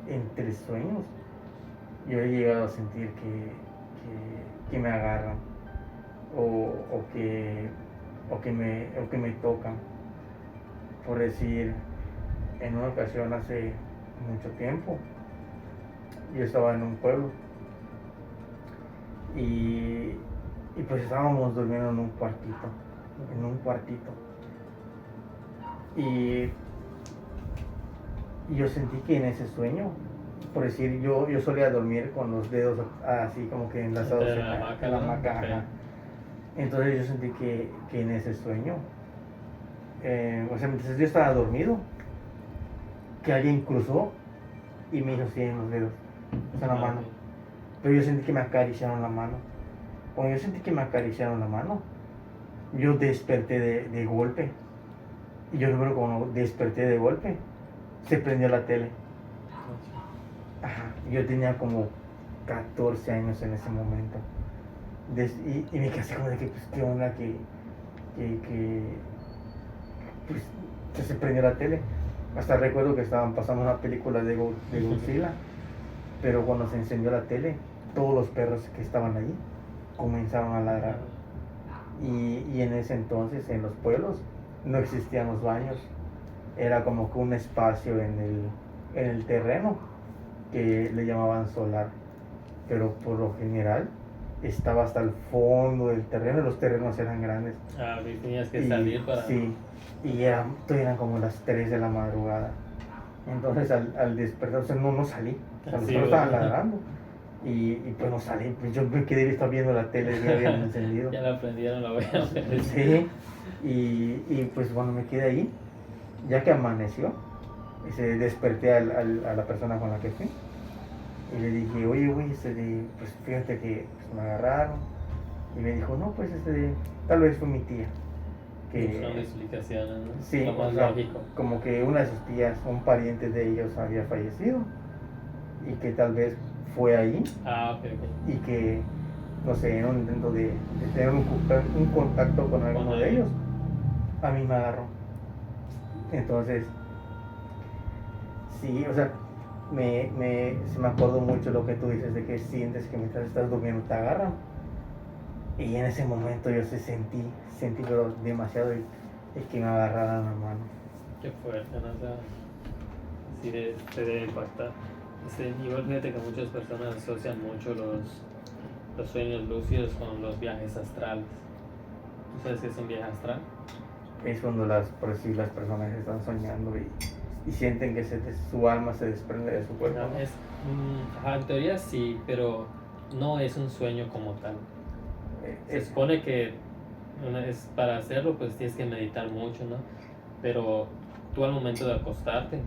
entre sueños, yo he llegado a sentir que me agarran o, o que, o que me tocan. Por decir, en una ocasión hace mucho tiempo, yo estaba en un pueblo y, y pues estábamos durmiendo en un cuartito. Y yo sentí que en ese sueño, por decir, yo solía dormir con los dedos así como que enlazados Entre en la hamaca, en la ¿no? hamaca, Ok. ajá. Entonces yo sentí que en ese sueño, o sea, mientras yo estaba dormido, que alguien cruzó y me hizo así en los dedos, o sea, en la mano. Pero yo sentí que me acariciaron la mano. Cuando yo sentí que me acariciaron la mano, yo desperté de golpe. Y yo recuerdo cuando desperté de golpe, se prendió la tele. Ajá, yo tenía como 14 años en ese momento. Y me quedé así como de que, pues, qué onda, que pues, que se prendió la tele. Hasta recuerdo que estaban pasando una película de Godzilla, pero cuando se encendió la tele, todos los perros que estaban allí comenzaron a ladrar. Y en ese entonces, en los pueblos, no existían los baños. Era como que un espacio en el terreno que le llamaban solar. Pero por lo general estaba hasta el fondo del terreno. Los terrenos eran grandes. Ah, y tenías que salir para... Sí, y eran como las 3 de la madrugada. Entonces al despertar, o sea, no salí. O sea, los Sí, perros ¿verdad? estaban ladrando. Y pues no salí. Pues yo me quedé viendo la tele que habían encendido. Ya la prendieron, la voy a ver. Sí, y pues cuando me quedé ahí, ya que amaneció, desperté a la persona con la que fui y le dije, oye, güey, pues fíjate que pues, me agarraron. Y me dijo, no, pues tal vez fue mi tía. Son explicaciones, ¿no? Sí, Lo más o sea, lógico. como que una de sus tías, un pariente de ellos había fallecido y que tal vez fue ahí Ah, ok, ok. y que, no sé, en un intento de tener un contacto con alguno de ellos, a mí me agarró. Entonces, sí, o sea, se me acordó mucho lo que tú dices de que sientes que mientras estás durmiendo te agarran. Y en ese momento yo sentí pero demasiado el que me agarraran la mano. Qué fuerte, ¿no? O sea, sí te debe impactar. Igual fíjate que muchas personas asocian mucho los sueños lúcidos con los viajes astrales. ¿Tú sabes qué es un viaje astral? Es cuando por decir, las personas están soñando y sienten que su alma se desprende de su cuerpo. No, ¿No? Ajá, en teoría sí, pero no es un sueño como tal. Se supone que para hacerlo pues tienes que meditar mucho, ¿no? Pero tú al momento de acostarte,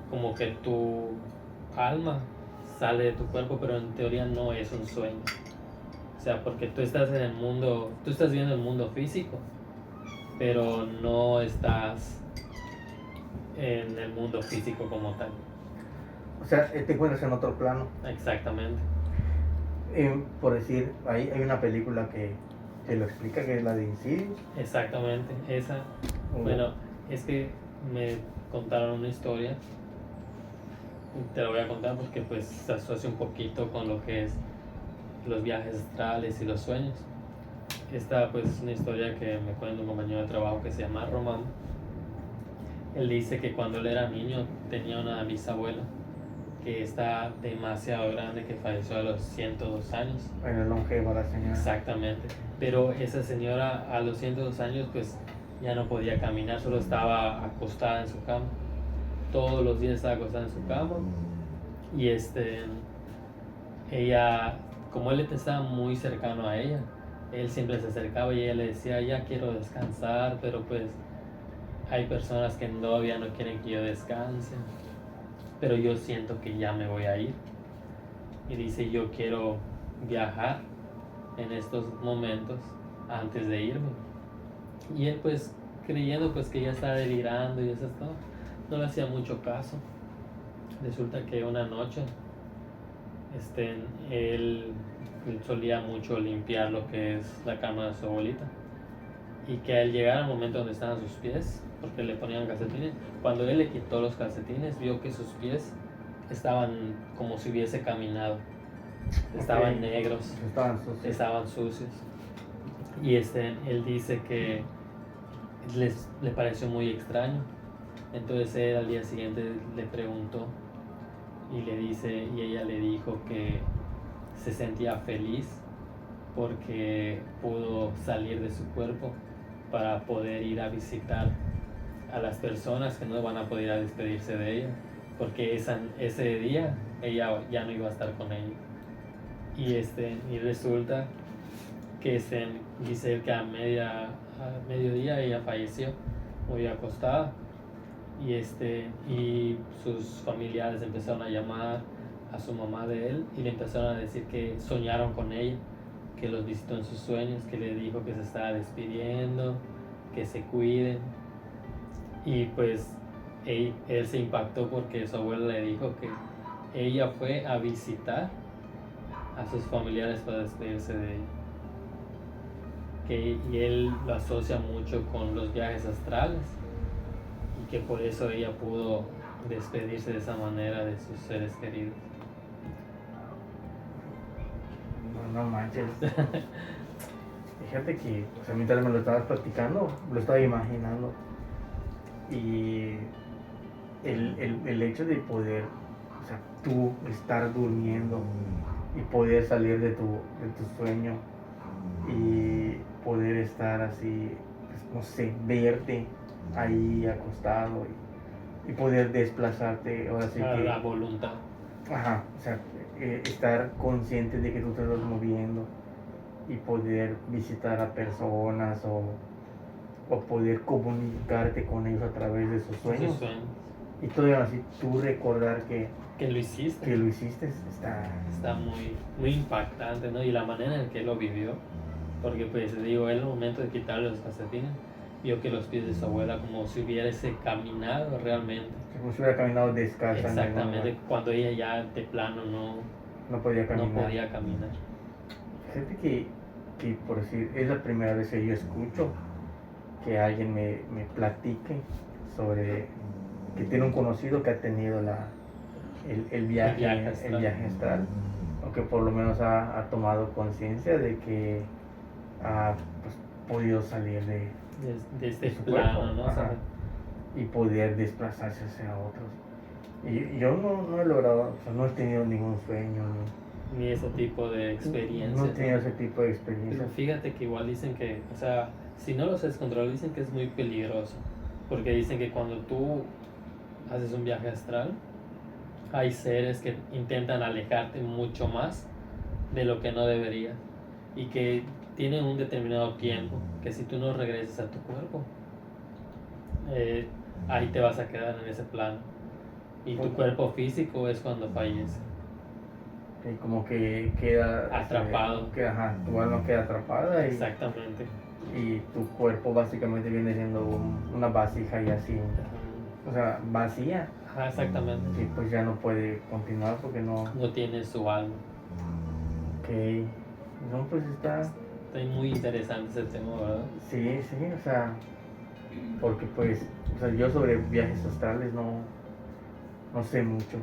como que tu alma sale de tu cuerpo, pero en teoría no es un sueño. O sea, porque tú estás tú estás viendo el mundo físico, pero no estás en el mundo físico como tal. O sea, te encuentras en otro plano. Exactamente. Por decir, hay una película que lo explica, que es la de Insidious. Exactamente, esa. Bueno, es que me contaron una historia. Te la voy a contar porque pues se asocia un poquito con lo que es los viajes astrales y los sueños. Esta pues es una historia que me cuenta un compañero de trabajo que se llama Román. Él dice que cuando él era niño tenía una bisabuela que está demasiado grande, que falleció a los 102 años. En el longevo la señora. Exactamente. Pero esa señora a los 102 años pues ya no podía caminar, solo estaba acostada en su cama. Todos los días estaba acostada en su cama. Y ella, como él estaba muy cercano a ella, él siempre se acercaba y ella le decía, ya quiero descansar, pero pues hay personas que todavía no quieren que yo descanse, pero yo siento que ya me voy a ir. Y dice, yo quiero viajar en estos momentos antes de irme. Y él pues creyendo pues que ella estaba delirando y eso es todo, no le hacía mucho caso. Resulta que una noche él solía mucho limpiar lo que es la cama de su abuelita, y que al llegar al momento donde estaban sus pies, porque le ponían calcetines, cuando él le quitó los calcetines vio que sus pies estaban como si hubiese caminado, estaban negros, estaban sucios. Y él dice que le pareció muy extraño. Entonces él al día siguiente le preguntó y ella le dijo que se sentía feliz porque pudo salir de su cuerpo para poder ir a visitar a las personas que no van a poder ir a despedirse de ella, porque ese día ella ya no iba a estar con ella. Y resulta que dice él que a mediodía ella falleció, murió acostada. Y sus familiares empezaron a llamar a su mamá de él y le empezaron a decir que soñaron con ella, que los visitó en sus sueños, que le dijo que se estaba despidiendo, que se cuiden. Y pues él se impactó porque su abuela le dijo que ella fue a visitar a sus familiares para despedirse de ella. Y él lo asocia mucho con los viajes astrales, y que por eso ella pudo despedirse de esa manera de sus seres queridos. No manches. Fíjate que, mientras me lo estabas platicando, lo estaba imaginando. Y el hecho de poder, tú estar durmiendo y poder salir de tu sueño y poder estar así, pues, no sé, verte ahí acostado y poder desplazarte, ahora sí a que la voluntad. Ajá, estar consciente de que tú te estás moviendo y poder visitar a personas o poder comunicarte con ellos a través de sus sueños. Y todavía así tú recordar que lo hiciste. Que lo hiciste está muy, muy impactante, ¿no? Y la manera en que lo vivió, porque pues digo, él al momento de quitarle los calcetines vio que los pies de su abuela como si hubiese caminado realmente. Como si hubiera caminado descalza. Exactamente, cuando ella ya de plano no podía caminar. Fíjate que por decir, es la primera vez que yo escucho que alguien me platique sobre que tiene un conocido que ha tenido el viaje astral, o que por lo menos ha tomado conciencia de que ha pues, podido salir de este su plano, cuerpo, ¿no? Y poder desplazarse hacia otros. Y yo no he logrado, no he tenido ningún sueño ni ese tipo de experiencias. No he tenido ese tipo de experiencias. Pero fíjate que igual dicen que, si no lo sabes controlar, dicen que es muy peligroso, porque dicen que cuando tú haces un viaje astral, hay seres que intentan alejarte mucho más de lo que no deberías, y que tienen un determinado tiempo, que si tú no regresas a tu cuerpo, ahí te vas a quedar en ese plano, y tu cuerpo físico es cuando fallece. Y como que queda atrapado. Tu alma queda atrapada. Exactamente. Y tu cuerpo básicamente viene siendo una vasija y así, vacía. Exactamente. Y pues ya no puede continuar porque no tiene su alma. Ok. No, pues está muy interesante ese tema, ¿verdad? Sí, porque pues, yo sobre viajes astrales no sé mucho.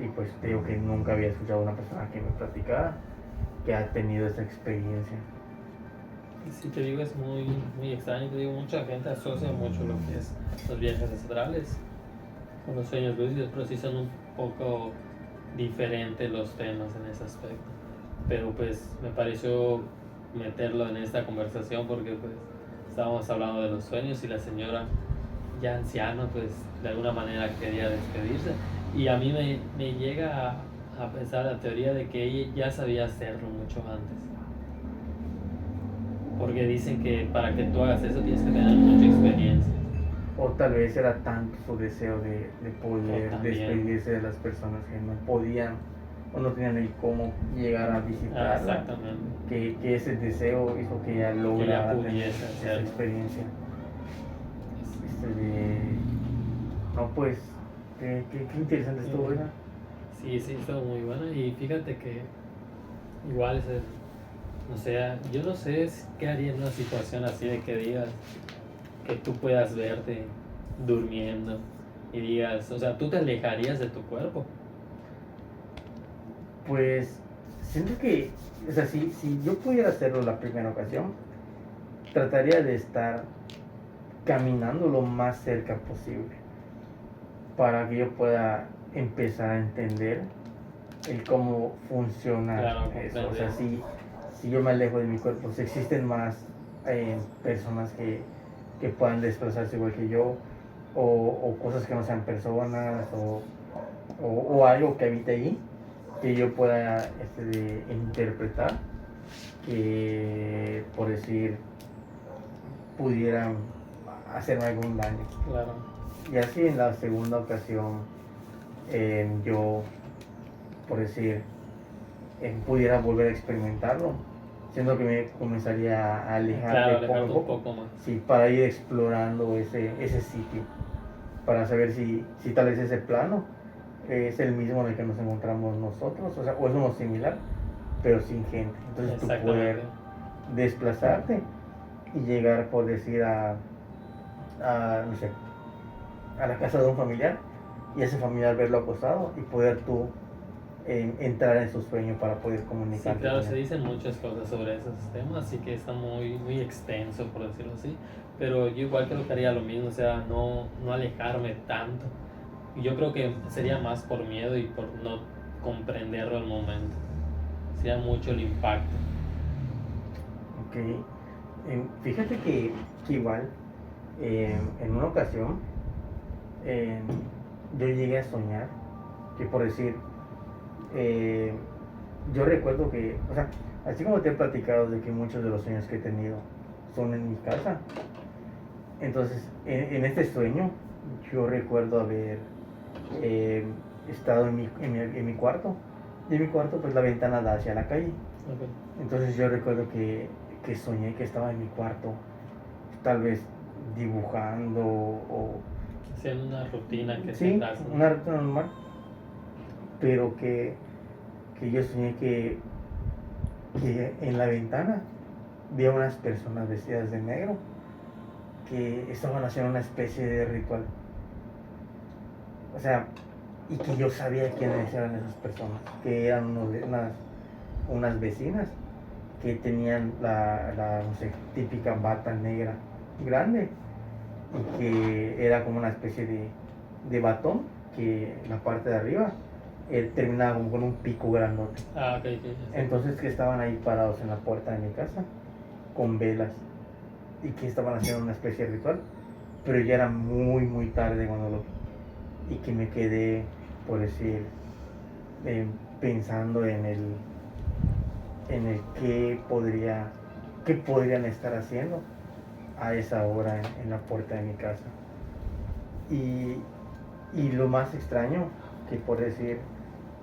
Y pues te digo que nunca había escuchado a una persona que me platicara que ha tenido esa experiencia. Y sí, te digo, es muy, muy extraño. Te digo, mucha gente asocia mucho lo que es los viajes astrales con los sueños lúcidos, pero sí son un poco diferentes los temas en ese aspecto. Pero pues me pareció meterlo en esta conversación porque pues estábamos hablando de los sueños y la señora ya anciana pues de alguna manera quería despedirse. Y a mí me llega a pensar la teoría de que ella ya sabía hacerlo mucho antes. Porque dicen que para que tú hagas eso tienes que tener mucha experiencia. O tal vez era tanto su deseo de poder despedirse de las personas que no podían o no tenían el cómo llegar a visitarla, Exactamente. que ese deseo hizo que ella lograra tener pudiese esa hacerlo. experiencia. De... No, pues, qué interesante estuvo, ¿verdad? Sí, estuvo muy buena. Y fíjate que igual no sé, yo no sé qué haría en una situación así de que digas que tú puedas verte durmiendo y digas, o sea, tú te alejarías de tu cuerpo. Pues siento que, o sea, si yo pudiera hacerlo la primera ocasión, trataría de estar caminando lo más cerca posible para que yo pueda empezar a entender el cómo funciona Claro, eso. O sea, si yo me alejo de mi cuerpo, si existen más personas que puedan desplazarse igual que yo, o cosas que no sean personas, o algo que habite ahí, que yo pueda interpretar, que por decir pudieran hacerme algún daño. Claro. Y así en la segunda ocasión yo, por decir, pudiera volver a experimentarlo, siendo que me comenzaría a alejar Claro, de poco a alejarte un poco más. Sí, para ir explorando ese sitio, para saber si tal vez ese plano es el mismo en el que nos encontramos nosotros, o sea, o es uno similar, pero sin gente. Entonces tú poder desplazarte y llegar, por decir, no sé, a la casa de un familiar y ese familiar verlo acostado y poder tú entrar en su sueño para poder comunicar. Sí, claro, se dicen muchas cosas sobre esos temas, así que está muy extenso, por decirlo así. Pero yo igual creo que haría lo mismo, o sea, no alejarme tanto. Y yo creo que sería más por miedo y por no comprenderlo al momento. Sería mucho el impacto. Ok. Fíjate que igual, en una ocasión, yo llegué a soñar que, por decir, yo recuerdo que, o sea, así como te he platicado de que muchos de los sueños que he tenido son en mi casa, entonces en este sueño yo recuerdo haber estado en mi cuarto, y en mi cuarto pues la ventana da hacia la calle. Okay. Entonces yo recuerdo que soñé que estaba en mi cuarto, tal vez dibujando o haciendo una rutina que sí, se hace. una rutina normal, pero que yo soñé que en la ventana vi a unas personas vestidas de negro que estaban haciendo una especie de ritual. O sea, y que yo sabía quiénes eran esas personas, que eran unas vecinas que tenían la no sé, típica bata negra grande y que era como una especie de batón que la parte de arriba terminaba como con un pico grandote. Okay. Entonces que estaban ahí parados en la puerta de mi casa con velas y que estaban haciendo una especie de ritual, pero ya era muy tarde cuando lo vi y que me quedé, por decir, pensando en el qué podrían estar haciendo a esa hora en la puerta de mi casa. Y lo más extraño, que por decir,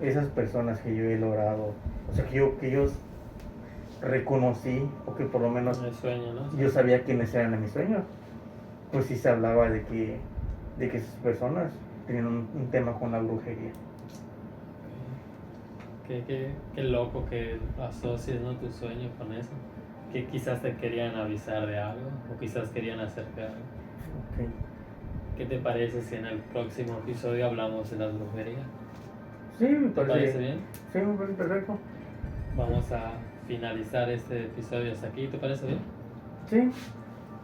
esas personas que yo he logrado, o sea, que yo reconocí, o que por lo menos el sueño, ¿no? yo sabía quiénes eran en mis sueños, pues sí se hablaba de que esas personas tenían un tema con la brujería. Qué loco que asocies, ¿no?, tu sueño con eso. Que quizás te querían avisar de algo o quizás querían hacerte algo. Okay. ¿Qué te parece si en el próximo episodio hablamos de la brujería? Sí, me ¿Te parece bien? Sí, me parece perfecto. Vamos a finalizar este episodio hasta aquí, ¿te parece bien? Sí.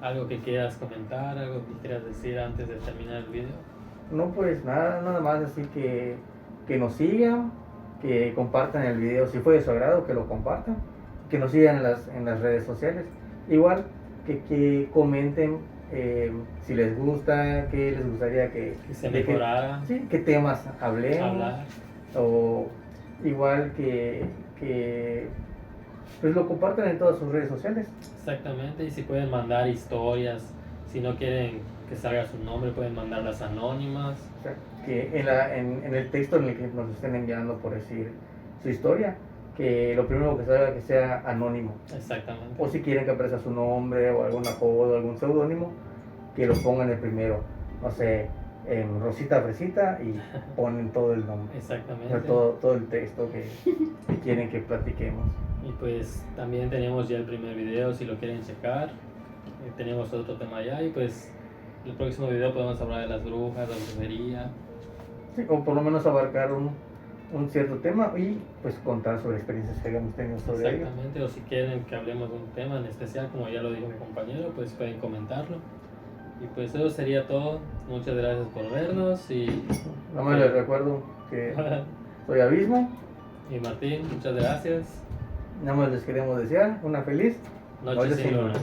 ¿Algo que quieras comentar, algo que quieras decir antes de terminar el video? No, pues nada más, así que nos sigan, que compartan el video, si fue de su agrado, que lo compartan, que nos sigan en las redes sociales. Igual, que comenten si les gusta, qué les gustaría que se mejorara. Qué temas hablemos. O igual que pues lo compartan en todas sus redes sociales. Exactamente, y si pueden mandar historias, si no quieren que salga su nombre, pueden mandarlas anónimas. O sea, que en el texto en el que nos estén enviando, por decir, su historia, que lo primero que salga que sea anónimo. Exactamente. O si quieren que aparezca su nombre o algún apodo, algún seudónimo, que lo pongan el primero. No sé, en Rosita Fresita y ponen todo el nombre. Exactamente. O sea, todo el texto que quieren que platiquemos. Y pues también tenemos ya el primer video si lo quieren checar. Tenemos otro tema ya y pues el próximo video podemos hablar de las brujas, la brujería. Sí, o por lo menos abarcar un cierto tema y pues contar sobre experiencias que hayamos tenido sobre ello. Exactamente, o si quieren que hablemos de un tema en especial, como ya lo dijo mi compañero, pues pueden comentarlo. Y pues eso sería todo. Muchas gracias por vernos y... Nada más les recuerdo que soy Abismo. Y Martín, muchas gracias. Nada más les queremos desear una feliz Noche sin luna.